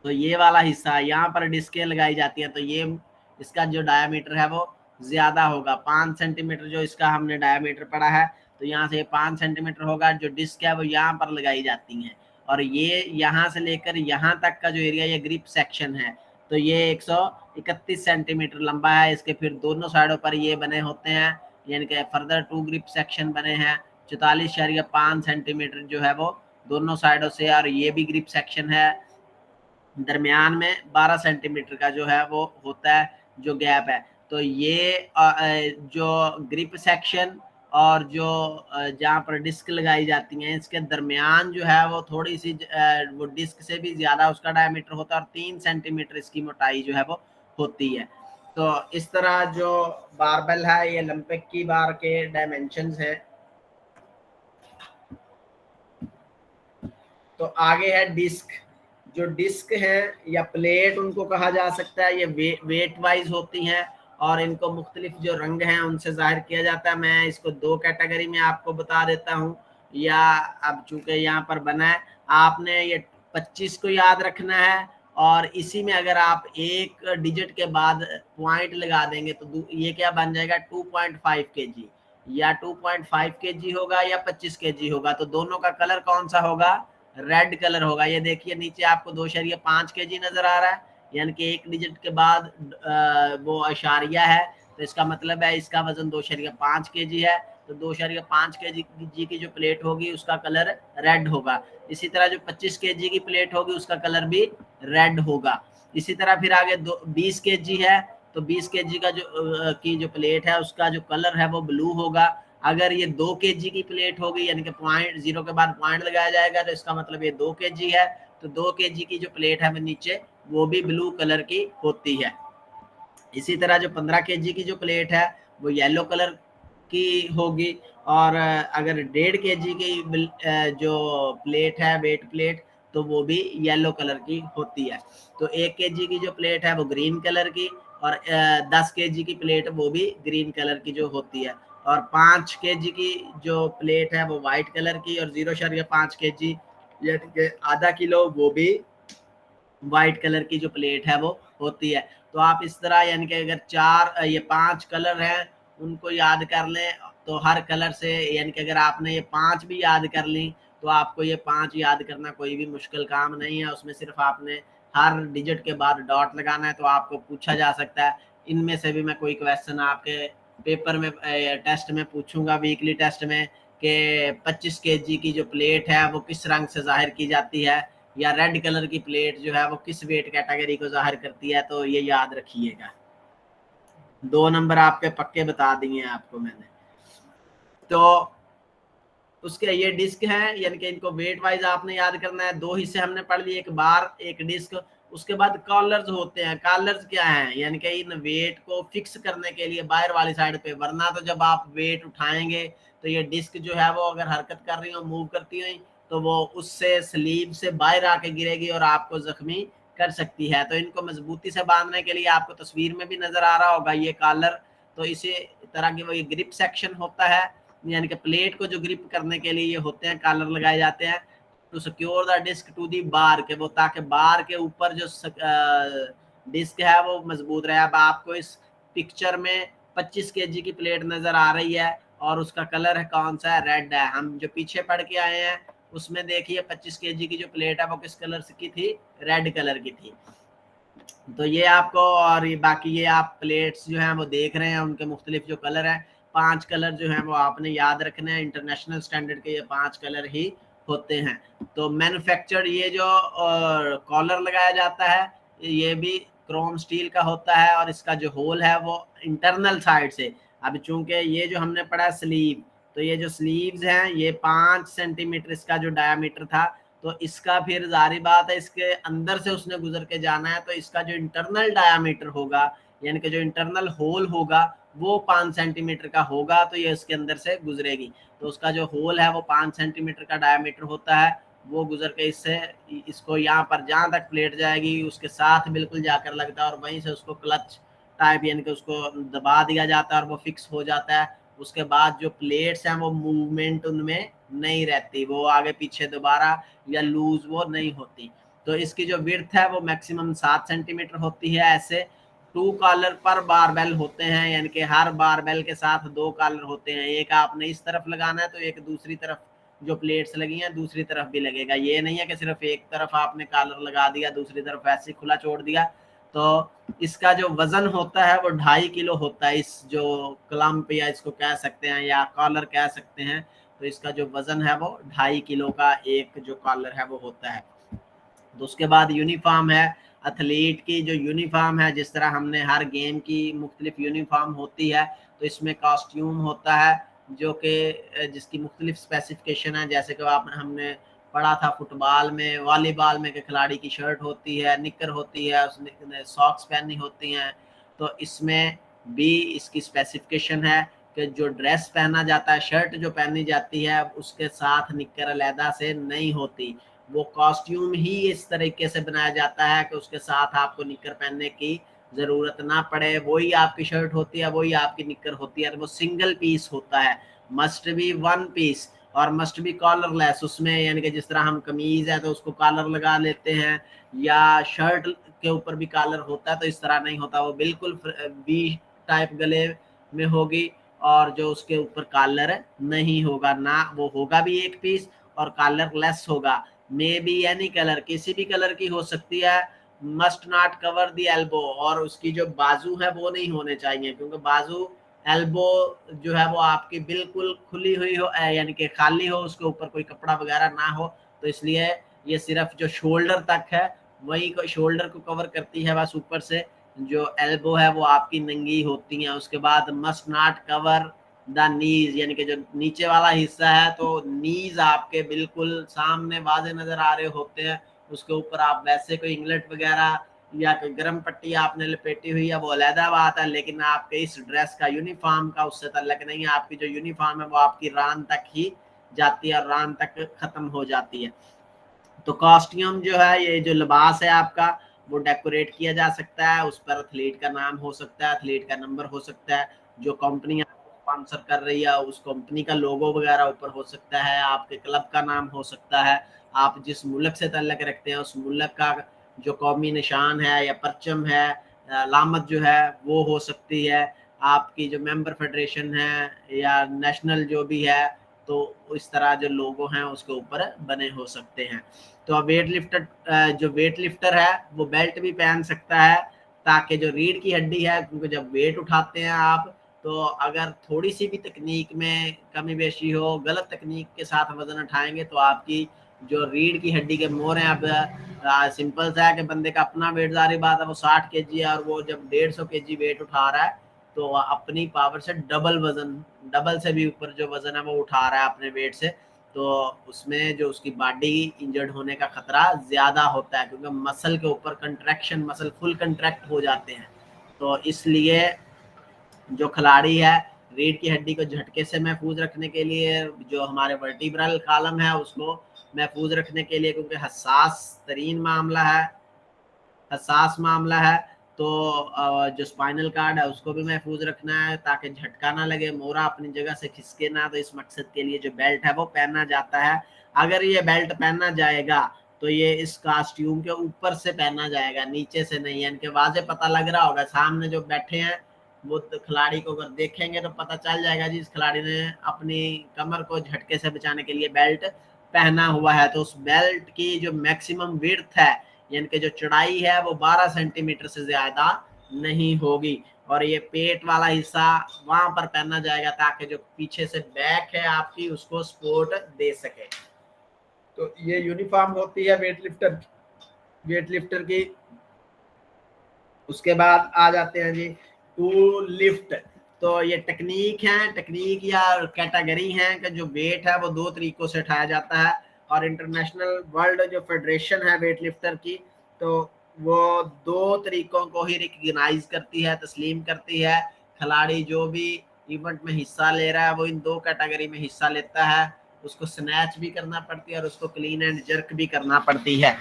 तो ये वाला हिस्सा यहाँ पर डिस्कें लगाई जाती है, तो ये इसका जो डायमीटर है वो ज्यादा होगा, 5 सेंटीमीटर जो इसका हमने डायमीटर पढ़ा है, तो यहाँ से 5 सेंटीमीटर होगा। जो डिस्क है वो यहाँ पर लगाई जाती है, और ये यहाँ से लेकर यहाँ तक का जो एरिया ये ग्रिप सेक्शन है, तो ये 131 सेंटीमीटर लंबा है। इसके फिर दोनों साइडों पर ये बने होते हैं, यानी कि फर्दर 2 ग्रिप सेक्शन बने हैं 44.5 सेंटीमीटर जो है वो दोनों साइडों से, और ये भी ग्रिप सेक्शन है। दरमियान में 12 सेंटीमीटर का जो है वो होता है जो गैप है। तो ये जो ग्रिप सेक्शन और जो जहाँ पर डिस्क लगाई जाती हैं इसके दरमियान जो है वो थोड़ी सी वो डिस्क से भी ज्यादा उसका डायमीटर होता है, और 3 सेंटीमीटर इसकी मोटाई जो है वो होती है। तो इस तरह जो बारबेल है ये ओलंपिक की बार के डायमेंशंस हैं। तो आगे है डिस्क। जो डिस्क है या प्लेट उनको कहा जा सकता है, ये वेट वाइज होती हैं और इनको मुख्तलिफ जो रंग हैं उनसे जाहिर किया जाता है। मैं इसको 2 कैटेगरी में आपको बता देता हूँ, या अब चूंकि यहाँ पर बना है आपने ये 25 को याद रखना है, और इसी में अगर आप एक डिजिट के बाद पॉइंट लगा देंगे तो ये क्या बन जाएगा 2.5 kg, या 2.5 kg होगा या 25 kg होगा। तो दोनों का कलर कौन सा होगा, रेड कलर होगा। ये देखिए नीचे आपको 2.5 kg नजर आ रहा है, यानी कि एक डिजिट के बाद वो अशारिया है, तो इसका मतलब है इसका वजन 2.5 kg है। तो 2.5 kg की जो प्लेट होगी उसका कलर रेड होगा। इसी तरह जो 25 kg की प्लेट होगी उसका कलर भी रेड होगा। इसी तरह फिर आगे 20 kg है, तो 20 kg का जो प्लेट है उसका जो कलर है वो ब्लू होगा। अगर ये 2 kg की प्लेट होगी, यानी कि पॉइंट 0 के बाद पॉइंट लगाया जाएगा, तो इसका मतलब ये 2 kg है, तो 2 kg की जो प्लेट है वो नीचे वो भी ब्लू कलर की होती है। इसी तरह जो 15 kg की जो प्लेट है वो येलो कलर की होगी, और अगर 1.5 kg की जो प्लेट है वेट प्लेट तो वो भी येलो कलर की होती है। तो 1 kg की जो प्लेट है वो ग्रीन कलर की, और 10 kg की प्लेट वो भी ग्रीन कलर की जो होती है, और 5 kg की जो प्लेट है वो वाइट कलर की, और 0.5 kg यानी कि आधा किलो वो भी वाइट कलर की जो प्लेट है वो होती है। तो आप इस तरह यानी कि अगर ये 5 कलर हैं उनको याद कर लें, तो हर कलर से यानी कि अगर आपने ये 5 भी याद कर ली तो आपको ये 5 याद करना कोई भी मुश्किल काम नहीं है। उसमें सिर्फ आपने हर डिजिट के बाद डॉट लगाना है। तो आपको पूछा जा सकता है इनमें से भी, मैं कोई क्वेश्चन आपके पेपर में टेस्ट में पूछूंगा वीकली टेस्ट में, कि 25 kg की जो प्लेट है वो किस रंग से जाहिर की जाती है, या रेड कलर की प्लेट जो है वो किस वेट कैटेगरी को जाहिर करती है, तो ये याद रखिएगा। 2 नंबर आपके पक्के बता दिए आपको मैंने। तो उसके ये डिस्क है, यानी कि इनको वेट वाइज आपने याद करना है। 2 हिस्से हमने पढ़ लिए, एक बार एक डिस्क। उसके बाद कॉलर्स होते हैं। कॉलर्स क्या है, यानी कि इन वेट को फिक्स करने के लिए बाहर वाली साइड पे, वरना तो जब आप वेट उठाएंगे तो ये डिस्क जो है वो अगर हरकत कर रही हो, मूव करती हुई, तो वो उससे स्लीव से बाहर आके गिरेगी और आपको जख्मी कर सकती है। तो इनको मजबूती से बांधने के लिए आपको तस्वीर में भी नजर आ रहा होगा ये कॉलर, तो इसी तरह की वो ये ग्रिप सेक्शन होता है, यानी कि प्लेट को जो ग्रिप करने के लिए ये होते हैं, कॉलर लगाए जाते हैं to secure the disc to the bar, के वो ताकि बार के ऊपर जो डिस्क है वो मजबूत रहे। अब आपको इस पिक्चर में 25 केजी की प्लेट नजर आ रही है और उसका कलर है कौन सा है, रेड है। हम जो पीछे पढ़ के आए हैं उसमें देखिए 25 केजी की जो प्लेट है वो किस कलर की थी, रेड कलर की थी। तो ये आपको, और ये बाकी ये आप प्लेट्स जो हैं वो देख रहे हैं, उनके मुख्तलिफ जो कलर हैं, 5 कलर जो हैं वो आपने याद रखने हैं। इंटरनेशनल स्टैंडर्ड के ये 5 कलर ही होते हैं। तो मैन्युफैक्चर ये जो कॉलर लगाया जाता है ये भी क्रोम स्टील का होता है और इसका जो होल है वो इंटरनल साइड से। अब चूंकि ये जो हमने पढ़ा स्लीव, तो ये जो स्लीव्स हैं ये 5 सेंटीमीटर इसका जो डायामीटर था, तो इसका फिर जारी बात है इसके अंदर से उसने गुजर के जाना है, तो इसका जो इंटरनल डायामीटर होगा, यानी कि जो इंटरनल होल होगा वो 5 सेंटीमीटर का होगा, तो ये इसके अंदर से गुजरेगी। तो उसका जो होल है वो 5 सेंटीमीटर का डायामीटर होता है, वो गुजर के इससे इसको यहाँ पर जहाँ तक प्लेट जाएगी उसके साथ बिल्कुल जाकर लगता है और वहीं से उसको क्लच टाइप यानी कि उसको दबा दिया जाता है और वो फिक्स हो जाता है। उसके बाद जो प्लेट्स हैं वो मूवमेंट उनमें नहीं रहती, वो आगे पीछे दोबारा या लूज वो नहीं होती। तो इसकी जो विड्थ है वो मैक्सिमम 7 सेंटीमीटर होती है। ऐसे 2 कॉलर पर बारबेल होते हैं, यानी कि हर बारबेल के साथ 2 कॉलर होते हैं। एक आपने इस तरफ लगाना है तो एक दूसरी तरफ जो प्लेट्स लगी हैं दूसरी तरफ भी लगेगा। ये नहीं है कि सिर्फ एक तरफ आपने कॉलर लगा दिया दूसरी तरफ ऐसे खुला छोड़ दिया। तो इसका जो वजन होता है वो 2.5 किलो होता है। इस जो क्लम्प या इसको कह सकते हैं या कॉलर कह सकते हैं, तो इसका जो वजन है वो 2.5 किलो का एक जो कॉलर है वो होता है। तो उसके बाद यूनिफॉर्म है, एथलीट की जो यूनिफॉर्म है, जिस तरह हमने हर गेम की मुख्तलिफ यूनिफॉर्म होती है, तो इसमें कॉस्ट्यूम होता है जो कि जिसकी मुख्तलिफ स्पेसिफिकेशन है। जैसे कि हमने पढ़ा था फुटबॉल में, वॉलीबॉल में के खिलाड़ी की शर्ट होती है, निकर होती है, उसने सॉक्स पहनी होती हैं। तो इसमें भी इसकी स्पेसिफिकेशन है कि जो ड्रेस पहना जाता है, शर्ट जो पहनी जाती है उसके साथ निकर अलहदा से नहीं होती। वो कॉस्ट्यूम ही इस तरीके से बनाया जाता है कि उसके साथ आपको निकर पहनने की जरूरत ना पड़े। वही आपकी शर्ट होती है, वही आपकी निकर होती है। वो सिंगल पीस होता है, मस्ट बी 1 पीस और मस्ट बी कॉलरलेस। उसमें यानी कि जिस तरह हम कमीज है तो उसको कॉलर लगा लेते हैं, या शर्ट के ऊपर भी कॉलर होता है, तो इस तरह नहीं होता। वो बिल्कुल वी टाइप गले में होगी और जो उसके ऊपर कॉलर नहीं होगा ना, वो होगा भी 1 पीस और कॉलर लेस होगा। मे बी एनी कलर, किसी भी कलर की हो सकती है। Must not cover the elbow, और उसकी जो बाजू है वो नहीं होने चाहिए, क्योंकि बाजू एल्बो जो है वो आपकी बिल्कुल खुली हुई हो, यानी कि खाली हो, उसके ऊपर कोई कपड़ा वगैरह ना हो। तो इसलिए ये सिर्फ जो शोल्डर तक है वही शोल्डर को कवर करती है बस, ऊपर से जो एल्बो है वो आपकी नंगी होती है। उसके बाद must not cover the knees, यानी कि जो नीचे वाला हिस्सा है तो नीज आपके बिल्कुल सामने वाजे नजर आ रहे होते हैं। उसके ऊपर आप वैसे कोई इंगलेट वगैरह या कोई गर्म पट्टी आपने लपेटी हुई है वो अलहदा बात है, लेकिन आपके इस ड्रेस का यूनिफॉर्म का उससे तल्लक नहीं है। आपकी जो यूनिफॉर्म है वो आपकी रान तक ही जाती है और रान तक खत्म हो जाती है। तो कॉस्ट्यूम जो है, ये जो लिबास है आपका, वो डेकोरेट किया जा सकता है। उस पर एथलीट का नाम हो सकता है, एथलीट का नंबर हो सकता है, जो कंपनी स्पॉन्सर कर रही है उस कंपनी का लोगो वगैरह ऊपर हो सकता है, आपके क्लब का नाम हो सकता है, आप जिस मुल्क से तल्लक रखते हैं उस मुल्क का जो कौमी निशान है या परचम है, लामत जो है वो हो सकती है। आपकी जो मेंबर फेडरेशन है या नेशनल जो भी है, तो इस तरह जो लोगो हैं उसके ऊपर बने हो सकते हैं। तो वेट लिफ्टर जो वेट लिफ्टर है वो बेल्ट भी पहन सकता है, ताकि जो रीढ़ की हड्डी है, क्योंकि जब वेट उठाते हैं आप, तो अगर थोड़ी सी भी तकनीक में कमी बेशी हो, गलत तकनीक के साथ वजन उठाएंगे तो आपकी जो रीढ़ की हड्डी के मोर हैं, अब सिंपल सा है कि बंदे का अपना वेट, जारी बात है वो 60 kg है और वो जब 150 kg वेट उठा रहा है तो अपनी पावर से डबल वजन, डबल से भी ऊपर जो वजन है वो उठा रहा है अपने वेट से, तो उसमें जो उसकी बॉडी इंजर्ड होने का खतरा ज्यादा होता है, क्योंकि मसल के ऊपर कंट्रैक्शन, मसल फुल कंट्रैक्ट हो जाते हैं। तो इसलिए जो खिलाड़ी है रीढ़ की हड्डी को झटके से महफूज रखने के लिए, जो हमारे वर्टिब्रल कॉलम है उसको महफूज रखने के लिए, क्योंकि हसास मामला है, तो जो स्पाइनल कार्ड है उसको भी महफूज रखना है ताकि झटका ना लगे, मोरा अपनी जगह से खिसके ना। तो इस मकसद के लिए जो बेल्ट है वो पहना जाता है। अगर ये बेल्ट पहना जाएगा तो ये इस कास्ट्यूम के ऊपर से पहना जाएगा, नीचे से नहीं। यानी वाजे पता लग रहा होगा, सामने जो बैठे हैं वो खिलाड़ी को अगर देखेंगे तो पता चल जाएगा जी इस खिलाड़ी ने अपनी कमर को झटके से बचाने के लिए बेल्ट पहना हुआ है। तो उस बेल्ट की जो मैक्सिमम विड्थ है, यानी कि जो चौड़ाई है वो 12 सेंटीमीटर से ज्यादा नहीं होगी, और ये पेट वाला हिस्सा वहां पर पहना जाएगा ताकि जो पीछे से बैक है आपकी उसको सपोर्ट दे सके। तो ये यूनिफॉर्म होती है वेट लिफ्टर की। उसके बाद आ जाते हैं जी टू लिफ्ट। तो ये टेक्निक या कैटेगरी है कि जो वेट है वो 2 तरीकों से उठाया जाता है, और इंटरनेशनल वर्ल्ड जो फेडरेशन है वेट लिफ्टर की, तो वो 2 तरीकों को ही रिकग्नाइज करती है, तस्लीम करती है। खिलाड़ी जो भी इवेंट में हिस्सा ले रहा है वो इन 2 कैटेगरी में हिस्सा लेता है, उसको स्नैच भी करना पड़ती है और उसको क्लीन एंड जर्क भी करना पड़ती है।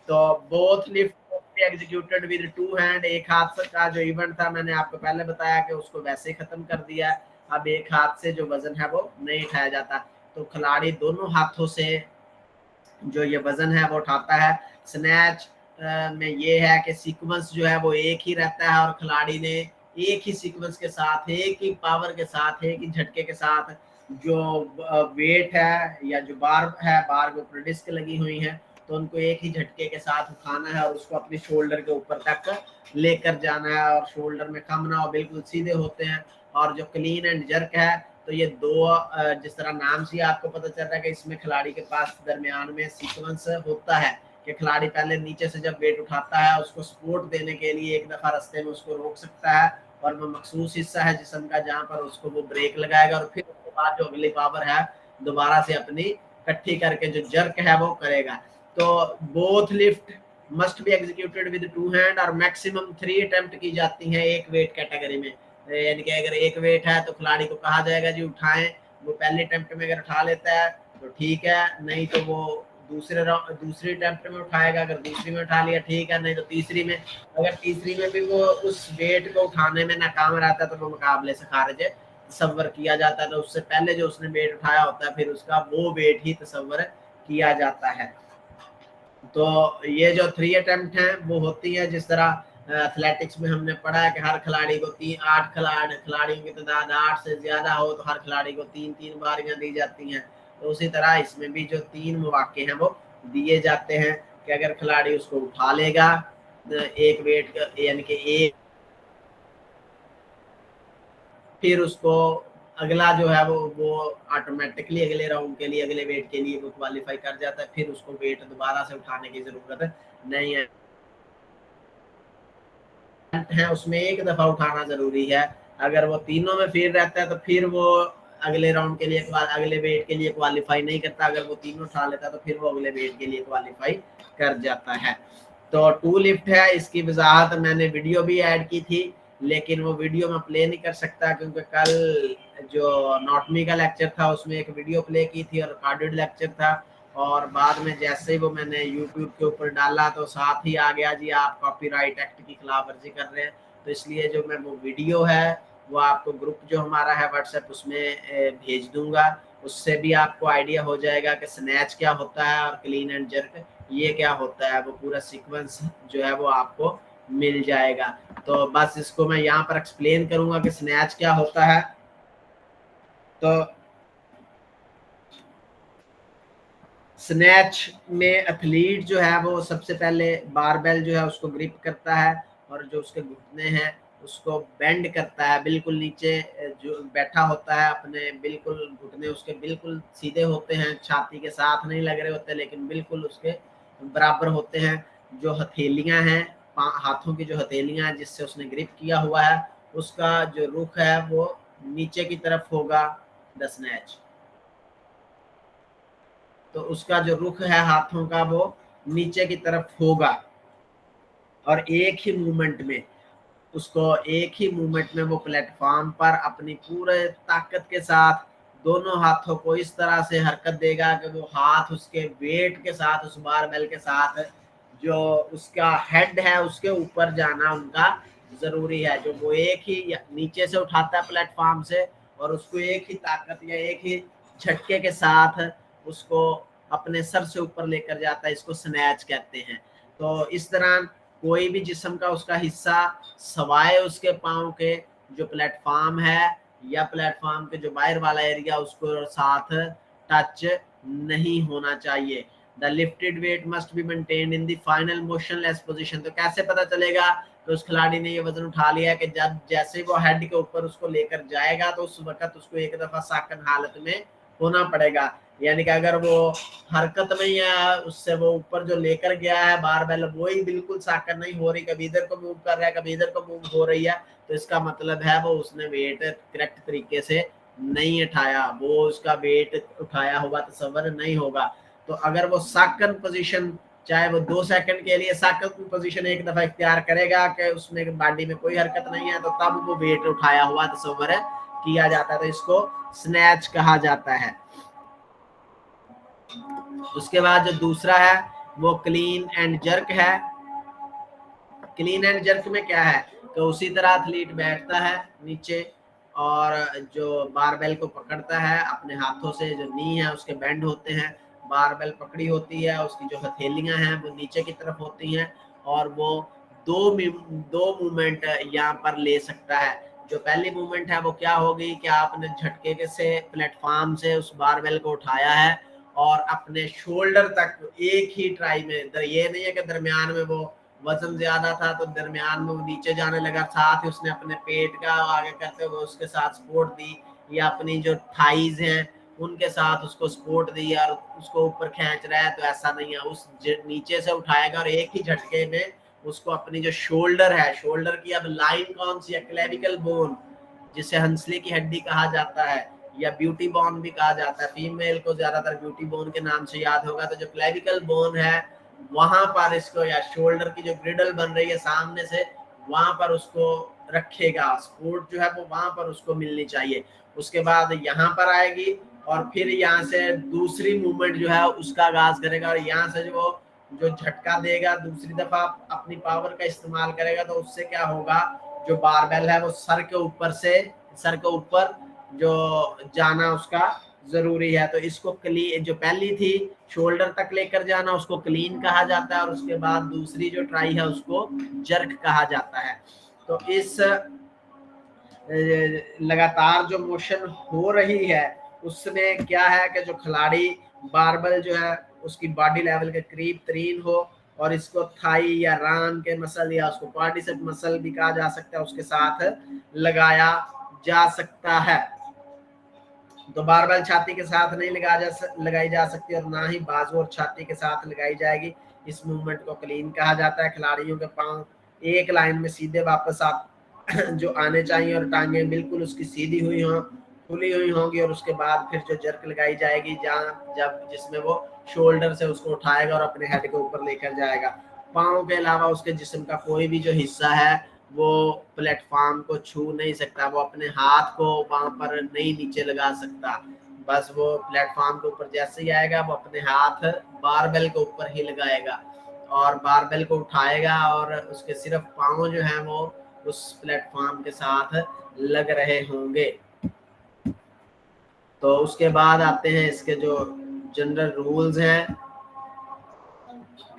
तो both lift executed with 2 hand. एक हाथ का जो इवेंट था मैंने आपको पहले बताया कि उसको वैसे ही खत्म कर दिया। अब एक हाथ से जो वजन है वो नहीं उठाया जाता, तो खिलाड़ी दोनों हाथों से जो ये वजन है वो उठाता है। स्नैच में ये है कि सीक्वेंस जो है वो एक ही रहता है, और खिलाड़ी ने एक ही सीक्वेंस के साथ, एक ही पावर के साथ, एक ही झटके के साथ जो वेट है या जो बार है, बार के ऊपर डिस्क लगी हुई है, तो उनको एक ही झटके के साथ उठाना है और उसको अपने शोल्डर के ऊपर तक लेकर जाना है, और शोल्डर में कम ना हो, बिल्कुल सीधे होते हैं। और जो क्लीन एंड जर्क है तो ये 2 जिस तरह नाम से आपको पता चल रहा है कि इसमें खिलाड़ी के पास दरमियान में सीक्वेंस होता है कि खिलाड़ी पहले नीचे से जब वेट उठाता है उसको सपोर्ट देने के लिए एक दफा रास्ते में उसको रोक सकता है, और वो मखसूस हिस्सा है जिस्म का जहाँ पर उसको वो ब्रेक लगाएगा, और फिर उसके बाद जो अगली पावर है दोबारा से अपनी इकट्ठी करके जो जर्क है वो करेगा। तो both lift must be executed with 2 hand, और मैक्सिमम 3 अटेम्प्ट की जाती हैं एक वेट कैटेगरी में। यानी कि अगर एक वेट है तो खिलाड़ी को कहा जाएगा जी उठाएं, वो पहले अटेम्प्ट में अगर उठा लेता है तो ठीक है, नहीं तो वो दूसरी अटेम्प्ट में उठाएगा, अगर दूसरी में उठा लिया ठीक है, नहीं तो तीसरी में। अगर तीसरी में भी वो उस वेट को उठाने में नाकाम रहता है तो वो मुकाबले से खारिज तस्वर किया जाता है। तो उससे पहले जो उसने वेट उठाया होता है फिर उसका वो वेट ही तस्वर किया जाता है। तो ये जो 3 अटेम्प्ट हैं वो होती है, जिस तरह एथलेटिक्स में हमने पढ़ा है कि हर खिलाड़ी को 8 खिलाड़ियों की तादाद 8 से ज्यादा हो तो हर खिलाड़ी को 3-3 बारियां दी जाती हैं। तो उसी तरह इसमें भी जो 3 मौके हैं वो दिए जाते हैं कि अगर खिलाड़ी उसको उठा लेगा एक वेट यानी कि एक, फिर उसको अगला जो है वो ऑटोमेटिकली अगले राउंड के लिए, अगले वेट के लिए वो क्वालिफाई कर जाता है, फिर उसको वेट दोबारा से उठाने की जरूरत नहीं है उसमें एक दफा उठाना जरूरी है। अगर वो तीनों में फिर रहता है तो फिर वो अगले राउंड के लिए, अगले वेट के लिए क्वालिफाई नहीं करता। अगर वो तीनों उठा लेता है तो फिर वो अगले वेट के लिए क्वालिफाई कर जाता है। तो 2 लिफ्ट है, इसकी वजाहत मैंने वीडियो भी ऐड की थी, लेकिन वो वीडियो मैं प्ले नहीं कर सकता क्योंकि कल जो एनाटॉमी का लेक्चर था उसमें एक वीडियो प्ले की थी और रिकॉर्डेड लेक्चर था, और बाद में जैसे ही वो मैंने यूट्यूब के ऊपर डाला तो साथ ही आ गया जी आप कॉपीराइट एक्ट की खिलाफवर्जी कर रहे हैं। तो इसलिए जो मैं वो वीडियो है वो आपको ग्रुप जो हमारा है व्हाट्सएप उसमें भेज दूंगा, उससे भी आपको आइडिया हो जाएगा कि स्नैच क्या होता है और क्लीन एंड जर्क ये क्या होता है, वो पूरा सीक्वेंस जो है वो आपको मिल जाएगा। तो बस इसको मैं यहाँ पर एक्सप्लेन करूंगा कि स्नैच क्या होता है। तो स्नैच में एथलीट जो है वो सबसे पहले बारबेल जो है उसको ग्रिप करता है, और जो उसके घुटने हैं उसको बेंड करता है, बिल्कुल नीचे जो बैठा होता है अपने बिल्कुल घुटने उसके बिल्कुल सीधे होते हैं, छाती के साथ नहीं लग रहे होते लेकिन बिल्कुल उसके बराबर होते हैं। जो हथेलियां हैं, हाथों की जो हथेलियां हैं जिससे उसने ग्रिप किया हुआ है, उसका जो रुख है वो नीचे की तरफ होगा द स्नैच। तो उसका जो रुख है हाथों का वो नीचे की तरफ होगा और एक ही मूवमेंट में वो प्लेटफॉर्म पर अपनी पूरे ताकत के साथ दोनों हाथों को इस तरह से हरकत देगा कि वो हाथ उसके वेट के साथ, उस बारबेल के साथ जो उसका हेड है उसके ऊपर जाना उनका जरूरी है। जो वो एक ही नीचे से उठाता है प्लेटफॉर्म से और उसको एक ही ताकत या एक ही झटके के साथ उसको अपने सर से ऊपर लेकर जाता है, इसको स्नैच कहते हैं। तो इस दौरान कोई भी जिस्म का उसका हिस्सा सवाए उसके पाँव के जो प्लेटफॉर्म है या प्लेटफॉर्म के जो बाहर वाला एरिया उसको साथ टच नहीं होना चाहिए। The lifted weight must be maintained in the final motionless position. तो कैसे पता चलेगा कि उस खिलाड़ी ने ये वजन उठा लिया कि जब जैसे वो हेड के ऊपर उसको लेकर जाएगा तो उस वक्त उसको एक दफा साकन हालत में होना पड़ेगा, यानी कि अगर वो हरकत में ही है उससे वो ऊपर जो लेकर गया है बारबेल वही बिल्कुल साकन नहीं हो रही, कभी इधर को मूव कर रहा है कभी इधर को मूव हो रही है, तो इसका मतलब है वो उसने वेट करेक्ट तरीके से नहीं उठाया, वो उसका वेट उठाया हुआ तस्वर नहीं होगा। तो अगर वो साकन पोजीशन चाहे वो 2 सेकंड के लिए साकन पोजीशन एक दफा इख्तियार करेगा कि उसमें बॉडी में कोई हरकत नहीं है तो तब वो वेट उठाया हुआ तस्वर किया जाता है, तो इसको स्नैच कहा जाता है। उसके बाद जो दूसरा है वो क्लीन एंड जर्क है। क्लीन एंड जर्क में क्या है तो उसी तरह एथलीट बैठता है नीचे और जो बारबेल को पकड़ता है अपने हाथों से, जो नी है उसके बेंड होते हैं, बारबेल पकड़ी होती है, उसकी जो हथेलियां हैं वो नीचे की तरफ होती हैं और वो दो मूवमेंट यहाँ पर ले सकता है। जो पहली मूवमेंट है वो क्या होगी कि आपने झटके से प्लेटफॉर्म से उस बारबेल को उठाया है और अपने शोल्डर तक एक ही ट्राई में, ये नहीं है कि दरमियान में वो वजन ज्यादा था तो दरमियान में वो नीचे जाने लगा, साथ ही उसने अपने पेट का आगे करते हुए उसके साथ सपोर्ट दी या अपनी जो थाइज हैं उनके साथ उसको सपोर्ट दी और उसको ऊपर खींच रहा है, तो ऐसा नहीं है। उस नीचे से उठाएगा और एक ही झटके में उसको अपनी जो शोल्डर है, शोल्डर की अब लाइन कौन सी है, क्लेविकल बोन जिसे हंसली की हड्डी कहा जाता है या ब्यूटी बोन भी कहा जाता है, फीमेल को ज्यादातर ब्यूटी बोन के नाम से याद होगा। तो जो क्लेविकल बोन है वहां पर इसको, या शोल्डर की जो ग्रिडल बन रही है सामने से, वहां पर उसको रखेगा, सपोर्ट जो है वो वहां पर उसको मिलनी चाहिए। उसके बाद यहाँ पर आएगी और फिर यहाँ से दूसरी मूवमेंट जो है उसका आगाज करेगा और यहाँ से जो झटका देगा दूसरी दफा अपनी पावर का इस्तेमाल करेगा, तो उससे क्या होगा, जो बारबेल है वो सर के ऊपर जो जाना उसका जरूरी है। तो इसको क्लीन, जो पहली थी शोल्डर तक लेकर जाना उसको क्लीन कहा जाता है और उसके बाद दूसरी जो ट्राई है उसको जर्क कहा जाता है। तो इस लगातार जो मोशन हो रही है उसमें क्या है कि जो खिलाड़ी बारबेल जो है उसकी बॉडी लेवल के करीब तरीन हो और इसको थाई या रान के मसल या उसको क्वाड्रिसेप मसल भी कहा जा सकता है उसके साथ लगाया जा सकता है। तो बारबेल छाती के साथ नहीं लगाई जा सकती और ना ही बाजू और छाती के साथ लगाई जाएगी। इस मूवमेंट को क्लीन कहा जाता है। खिलाड़ियों के पांव एक लाइन में सीधे वापस जो आने चाहिए और टांगे बिल्कुल उसकी सीधी हुई हों, खुली हुई होंगी और उसके बाद फिर जो जर्क लगाई जाएगी जिसमें वो शोल्डर से उसको उठाएगा और अपने हेड के ऊपर लेकर जाएगा। पाँव के अलावा उसके जिस्म का कोई भी जो हिस्सा है वो प्लेटफॉर्म को छू नहीं सकता, वो अपने हाथ को वहां पर नहीं नीचे लगा सकता, बस वो प्लेटफॉर्म के ऊपर जैसे ही आएगा वो अपने हाथ बारबेल के ऊपर ही लगाएगा और बारबेल को उठाएगा और उसके सिर्फ पाँव जो हैं वो उस प्लेटफॉर्म के साथ लग रहे होंगे। तो उसके बाद आते हैं इसके जो जनरल रूल्स हैं,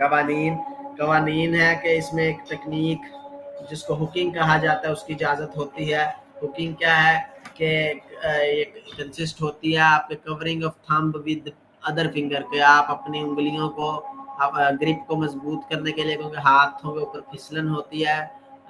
कवानीन है कि इसमें एक टेक्निक जिसको हुकिंग कहा जाता है उसकी इजाजत होती है। हुकिंग क्या है कि ये कंसिस्ट होती है आपके covering of thumb with other finger के, आप अपनी उंगलियों को ग्रिप को मजबूत करने के लिए, क्योंकि हाथों के ऊपर फिसलन होती है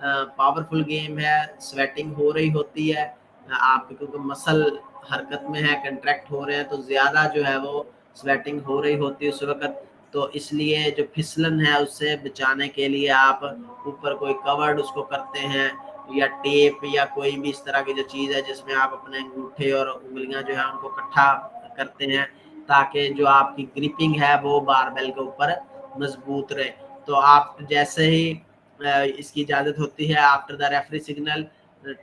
पावरफुल गेम है, स्वेटिंग हो रही होती है, आपके क्योंकि मसल हरकत में है, कंट्रैक्ट हो रहे हैं, तो ज़्यादा जो है वो स्वेटिंग हो रही होती है उस वक़्त। तो इसलिए जो फिसलन है उससे बचाने के लिए आप ऊपर कोई कवर्ड उसको करते हैं, या टेप या कोई भी इस तरह की जो चीज़ है जिसमें आप अपने अंगूठे और उंगलियां जो है उनको इकट्ठा करते हैं, ताकि जो आपकी ग्रिपिंग है वो बारबेल के ऊपर मजबूत रहे। तो आप जैसे ही इसकी इजाज़त होती है, after the referee signal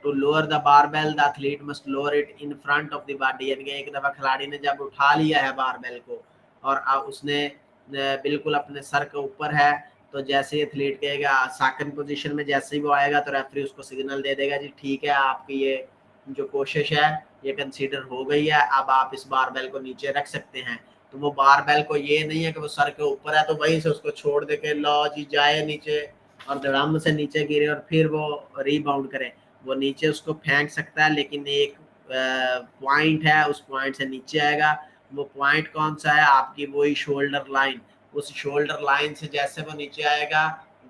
to lower the barbell the athlete must lower it in front of the body, यानी कि एक दफ़ा खिलाड़ी ने जब उठा लिया है बारबेल को और उसने बिल्कुल अपने सर के ऊपर है, तो जैसे ही एथलीट कहेगा सेकंड पोजीशन में जैसे ही वो आएगा तो रेफरी उसको सिग्नल दे देगा, जी ठीक है आपकी ये जो कोशिश है ये कंसीडर हो गई है, अब आप इस बारबेल को नीचे रख सकते हैं। तो वो बारबेल को ये नहीं है कि वो सर के ऊपर है तो वहीं से उसको छोड़ दे के लो जी जाए नीचे और धड़ाम से नीचे गिरे और फिर वो रीबाउंड करे, वो नीचे उसको फेंक सकता है, लेकिन एक पॉइंट है, उस पॉइंट से नीचे आएगा। वो पॉइंट कौन सा है, आपकी वही शोल्डर लाइन, उस शोल्डर लाइन से जैसे वो नीचे आएगा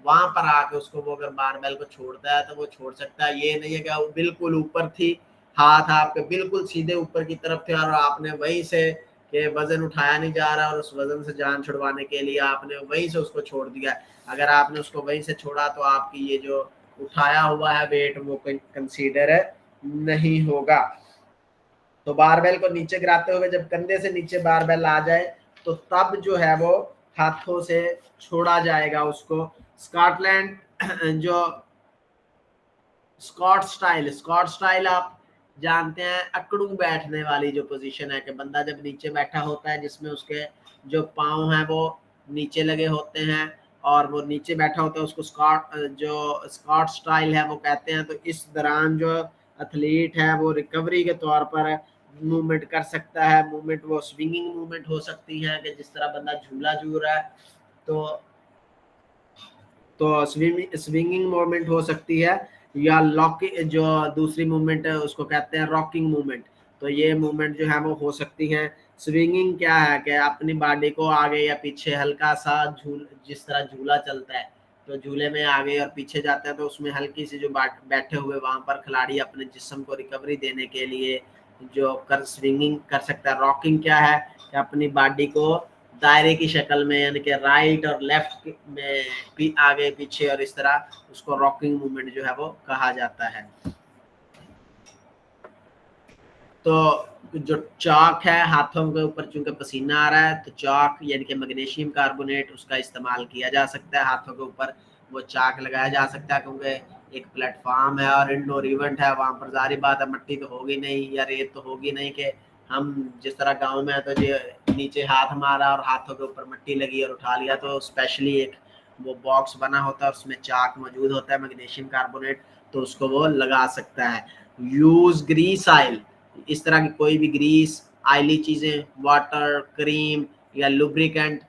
वहां पर आके उसको वो अगर बारबेल को छोड़ता है तो वो छोड़ सकता है। ये नहीं है कि वो बिल्कुल ऊपर थी, हाथ आपके बिल्कुल सीधे ऊपर की तरफ थे और आपने वहीं से कि वजन उठाया नहीं जा रहा और उस वजन से जान छुड़वाने के लिए आपने वहीं से उसको छोड़ दिया। अगर आपने उसको वहीं से छोड़ा तो आपकी ये जो उठाया हुआ है वेट वो कंसीडर नहीं होगा। तो बारबेल को नीचे गिराते हुए जब कंधे से नीचे बारबेल आ जाए तो तब जो है वो हाथों से छोड़ा जाएगा उसको। स्कॉटलैंड जो स्कॉट स्टाइल आप जानते हैं, अकड़ू बैठने वाली जो पोजीशन है कि बंदा जब नीचे बैठा होता है जिसमें उसके जो पाँव हैं वो नीचे लगे होते हैं और वो नीचे बैठा होता है, उसको स्कॉट स्टाइल है वो कहते हैं। तो इस दौरान जो एथलीट है वो रिकवरी के तौर पर मूवमेंट कर सकता है। मूवमेंट वो स्विंगिंग मूवमेंट हो सकती है कि जिस तरह बंदा झूला झूल रहा है तो स्विंगिंग मूवमेंट हो सकती है, या लॉकिंग जो दूसरी मूवमेंट है उसको कहते हैं रॉकिंग मूवमेंट। तो ये मूवमेंट जो है वो हो सकती है। स्विंगिंग क्या है कि अपनी बॉडी को आगे या पीछे हल्का सा जिस तरह झूला चलता है तो झूले में आगे और पीछे जाता है, तो उसमें हल्की सी जो बैठे हुए वहां पर खिलाड़ी अपने जिस्म को रिकवरी देने के लिए जो स्विंगिंग कर सकता है। रॉकिंग क्या है कि अपनी बॉडी को दायरे की शक्ल में, यानी कि राइट और लेफ्ट में भी आगे पीछे और इस तरह, उसको रॉकिंग मूवमेंट जो है वो कहा जाता है। तो जो चाक है हाथों के ऊपर चूंकि पसीना आ रहा है तो चाक यानी कि मैग्नीशियम कार्बोनेट उसका इस्तेमाल किया जा सकता है, हाथों के ऊपर वो चाक लगाया जा सकता है क्योंकि एक प्लेटफॉर्म है और इंडोर इवेंट है, वहां पर जारी बात है मट्टी तो होगी नहीं या रेत तो होगी नहीं कि हम जिस तरह गांव में है तो जो नीचे हाथ मारा और हाथों के ऊपर मिट्टी लगी और उठा लिया, तो स्पेशली एक वो बॉक्स बना होता है उसमें चाक मौजूद होता है मैग्नीशियम कार्बोनेट, तो उसको वो लगा सकता है। यूज ग्रीस ऑयल, इस तरह की कोई भी ग्रीस आयली चीजें, वाटर, क्रीम या लुब्रिकेंट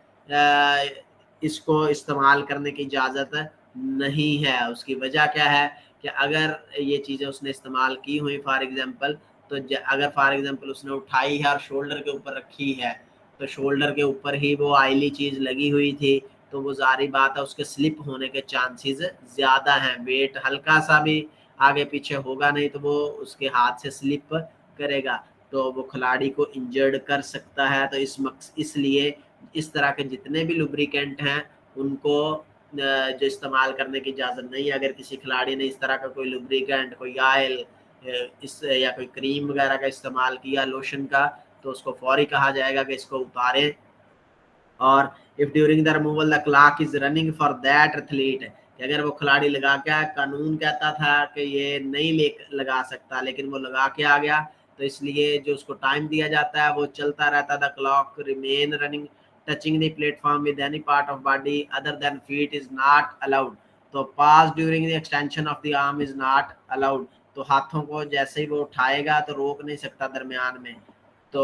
इसको इस्तेमाल करने की इजाजत नहीं है। उसकी वजह क्या है कि अगर ये चीजें उसने इस्तेमाल की हुई फॉर एग्जांपल, तो अगर फॉर एग्जांपल उसने उठाई है और शोल्डर के ऊपर रखी है तो शोल्डर के ऊपर ही वो आयली चीज लगी हुई थी, तो वो जारी बात है उसके स्लिप होने के चांसेस ज्यादा हैं। वेट हल्का सा भी आगे पीछे होगा नहीं तो वो उसके हाथ से स्लिप करेगा तो वो खिलाड़ी को इंजर्ड कर सकता है। तो इसलिए इस तरह के जितने भी लुब्रिकेंट हैं उनको जो इस्तेमाल करने की इजाज़त नहीं है। अगर किसी खिलाड़ी ने इस तरह का कोई लुब्रिकेंट, कोई ऑयल इस या कोई क्रीम वगैरह का इस्तेमाल किया, लोशन का, तो उसको फौरी कहा जाएगा कि इसको उतारें। और if during the removal the clock is running for that athlete, अगर वो खिलाड़ी लगा के, कानून कहता था कि ये नहीं लगा सकता लेकिन वो लगा के आ गया, तो इसलिए जो उसको टाइम दिया जाता है वो चलता रहता। The clock remain running touching the platform with any part of body other than feet is not allowed. तो pass during the extension of the arm is not allowed. तो हाथों को जैसे ही वो उठाएगा तो रोक नहीं सकता दरमियान में। तो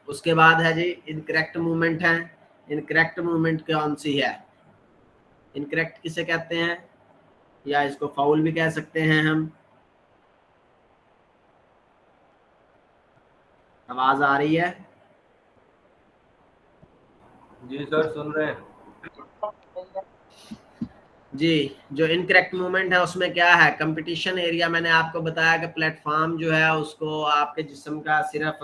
उसके बाद है जी इनकरेक्ट मूवमेंट है। इनकरेक्ट मूवमेंट कौन सी है, इनकरेक्ट किसे कहते हैं या इसको फाउल भी कह सकते हैं हम। आवाज आ रही है? जी सर सुन रहे हैं। जी, जो इनकरेक्ट मूवमेंट है उसमें क्या है, कंपटीशन एरिया मैंने आपको बताया कि प्लेटफॉर्म जो है उसको आपके जिस्म का सिर्फ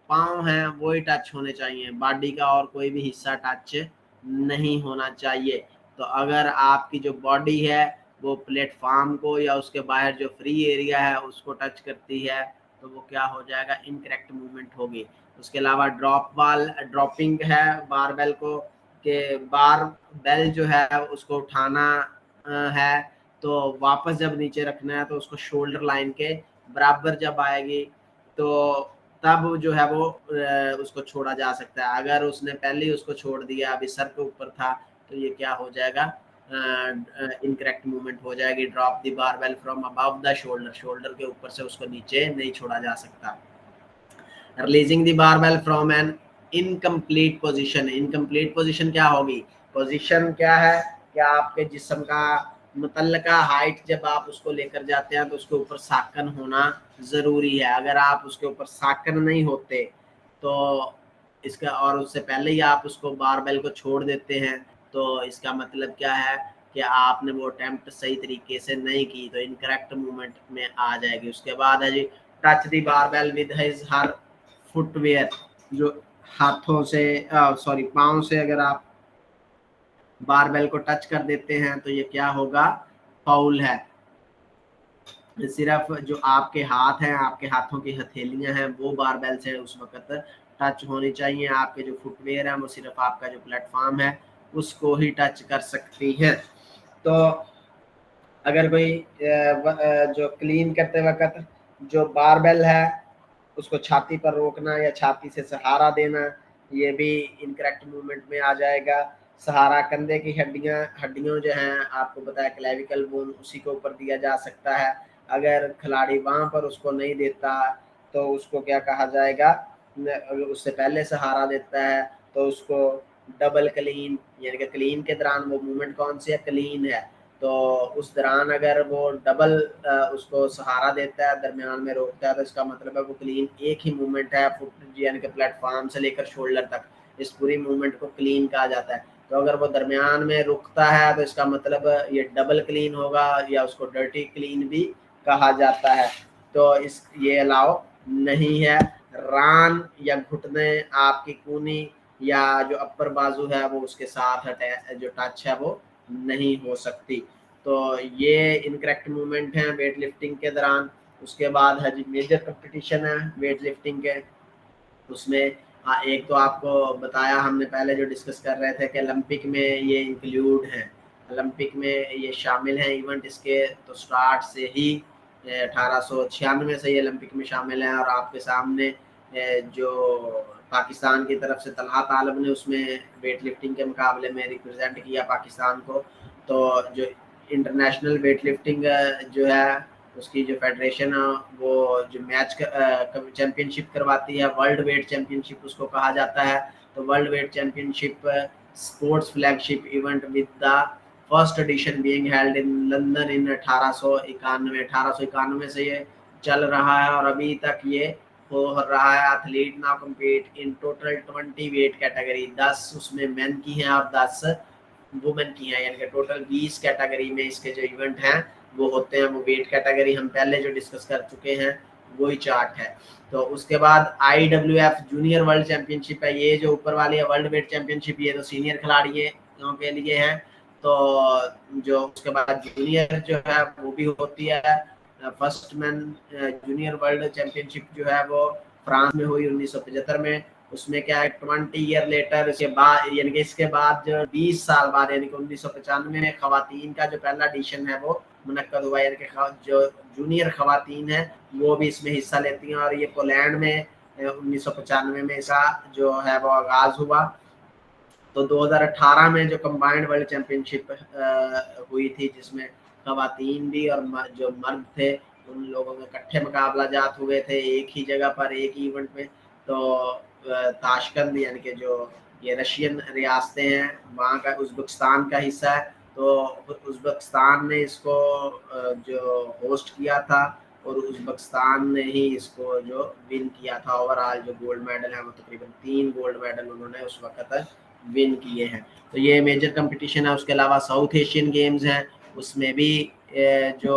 पाँव हैं वो ही टच होने चाहिए, बॉडी का और कोई भी हिस्सा टच नहीं होना चाहिए। तो अगर आपकी जो बॉडी है वो प्लेटफॉर्म को या उसके बाहर जो फ्री एरिया है उसको टच करती है तो वो क्या हो जाएगा, इनकरेक्ट मूवमेंट होगी। उसके अलावा ड्रॉपिंग है बारबेल को, कि बार बेल जो है उसको उठाना है तो वापस जब नीचे रखना है तो उसको शोल्डर लाइन के बराबर जब आएगी तो तब जो है वो उसको छोड़ा जा सकता है। अगर उसने पहले ही उसको छोड़ दिया, अभी सर के ऊपर था, तो ये क्या हो जाएगा, इनकरेक्ट मूवमेंट हो जाएगी। Drop the barbell from above the shoulder, shoulder के ऊपर से उसको नीचे नहीं छोड़ा जा सकता। Releasing the barbell from N incomplete position, incomplete position क्या होगी, पोजीशन क्या है कि आपके जिस्म का मुतल्लका हाइट जब आप उसको लेकर जाते हैं तो उसके ऊपर साकन होना ज़रूरी है। अगर आप उसके ऊपर साकन नहीं होते तो इसका, और उससे पहले ही आप उसको बारबेल को छोड़ देते हैं तो इसका मतलब क्या है कि आपने वो अटेम्प्ट सही तरीके से नहीं की, तो इनकरेक्ट मूवमेंट में आ जाएगी। उसके बाद है जी, touch the barbell with his her footwear, जो हाथों से सॉरी पाँव से अगर आप बारबेल को टच कर देते हैं तो ये क्या होगा, फाउल है। सिर्फ जो आपके हाथ हैं, आपके हाथों की हथेलियां हैं वो बारबेल से उस वक्त टच होनी चाहिए। आपके जो फुटवेयर हैं वो सिर्फ आपका जो प्लेटफॉर्म है उसको ही टच कर सकती हैं। तो अगर कोई जो क्लीन करते वक्त जो बारबेल है उसको छाती पर रोकना या छाती से सहारा देना, ये भी इनकरेक्ट मूवमेंट में आ जाएगा। सहारा कंधे की हड्डियों जो हैं आपको बताया क्लेविकल बोन, उसी के ऊपर दिया जा सकता है। अगर खिलाड़ी वहाँ पर उसको नहीं देता तो उसको क्या कहा जाएगा, अगर उससे पहले सहारा देता है तो उसको डबल क्लीन, यानी कि क्लीन के दौरान वो मूवमेंट कौन सी है, क्लीन है, तो उस दौरान अगर वो डबल उसको सहारा देता है, दरमियान में रोकता है, तो इसका मतलब है वो क्लीन एक ही मूवमेंट है, फुट यानी कि प्लेटफॉर्म से लेकर शोल्डर तक, इस पूरी मूवमेंट को क्लीन कहा जाता है। तो अगर वो दरमियान में रुकता है तो इसका मतलब ये डबल क्लीन होगा, या उसको डर्टी क्लीन भी कहा जाता है। तो इस ये अलाउ नहीं है। रान या घुटने आपकी कूनी या जो अपर बाजू है वो उसके साथ जो टच है वो नहीं हो सकती। तो ये इनकरेक्ट मूवमेंट है वेट लिफ्टिंग के दौरान। उसके बाद है जी मेजर कंपटीशन है वेट लिफ्टिंग के, उसमें एक तो आपको बताया हमने पहले जो डिस्कस कर रहे थे कि ओलंपिक में ये इंक्लूड है, ओलंपिक में ये शामिल है इवेंट इसके, तो स्टार्ट से ही 1896 से ये ओलंपिक में शामिल है। और आपके सामने जो पाकिस्तान की तरफ से तलहा तालब ने उसमें वेट लिफ्टिंग के मुकाबले में रिप्रेजेंट किया पाकिस्तान को। तो जो इंटरनेशनल वेट लिफ्टिंग जो है उसकी जो फेडरेशन है वो जो मैच चैम्पियनशिप करवाती है, वर्ल्ड वेट चैम्पियनशिप उसको कहा जाता है। तो world wait championship sports flagship event with the first edition being held in London इन 1891 से ये चल रहा है और अभी तक ये हो रहा है। Athlete now compete in total 20 weight category, 10 उसमें मेन की हैं और 10 वुमेन की हैं, यानी कि टोटल 20 कैटेगरी में इसके जो इवेंट हैं वो होते हैं। वो वेट कैटेगरी हम पहले जो डिस्कस कर चुके हैं वही चार्ट है। तो उसके बाद IWF जूनियर वर्ल्ड चैंपियनशिप है, ये जो ऊपर वाली है वर्ल्ड वेट चैंपियनशिप, ये तो सीनियर खिलाड़ियों के लिए है। तो जो उसके बाद जूनियर जो है वो भी होती है। First man junior world championship जो है वो फ्रांस में हुई 1975 में। उसमें क्या है 20 ईयर लेटर, इसके बाद यानी कि इसके बाद जो 20 साल बाद यानी कि 1995 में खवातीन का जो पहला एडिशन है वो मुनक्कद हुआ, यानी कि जो जूनियर खवातीन है वो भी इसमें हिस्सा लेती हैं। और ये पोलैंड में 1995 में इसका जो है वो आगाज हुआ। तो 2018 में जो कंबाइंड वर्ल्ड चैंपियनशिप हुई थी जिसमें खवातीन भी और जो मर्द थे उन लोगों में इकट्ठे मुकाबला जात हुए थे एक ही जगह पर एक ही इवेंट में। तो ताशकंद यानी कि जो ये रशियन रियासतें हैं वहाँ का उज़्बेकिस्तान का हिस्सा है, तो उज़्बेकिस्तान ने इसको जो होस्ट किया था और उज़्बेकिस्तान ने ही इसको जो विन किया था। ओवरऑल जो गोल्ड मेडल है वो तकरीबन 3 गोल्ड मेडल उन्होंने उस वक्त विन किए हैं। तो ये मेजर कंपटीशन है। उसके अलावा साउथ एशियन गेम्स हैं, उसमें भी जो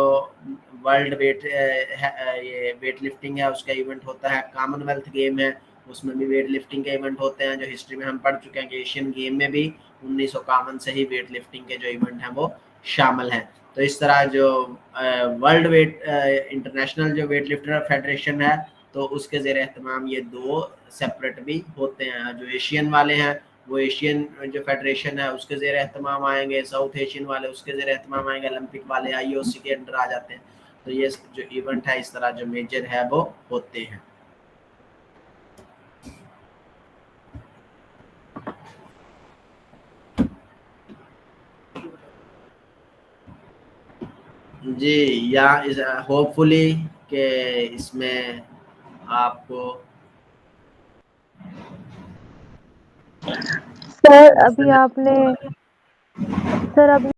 वर्ल्ड वेट ये वेट लिफ्टिंग है उसका इवेंट होता है। कॉमनवेल्थ गेम है, उसमें भी वेट लिफ्टिंग के इवेंट होते हैं। जो हिस्ट्री में हम पढ़ चुके हैं कि एशियन गेम में भी 1951 से ही वेट लिफ्टिंग के जो इवेंट हैं वो शामिल हैं। तो इस तरह जो वर्ल्ड वेट इंटरनेशनल जो वेट लिफ्टर फेडरेशन है, तो उसके ज़ेर एहतमाम ये 2 सेपरेट भी होते हैं। जो एशियन वाले हैं वो एशियन जो फेडरेशन है उसके ज़ेर एहतमाम आएंगे, साउथ एशियन वाले उसके ज़ेर एहतमाम आएंगे, ओलंपिक वाले IOC के अंडर आ जाते हैं। तो ये जो इवेंट है इस तरह जो मेजर है वो होते हैं। जी, या इस होपफुली कि इसमें आपको सर अभी आपने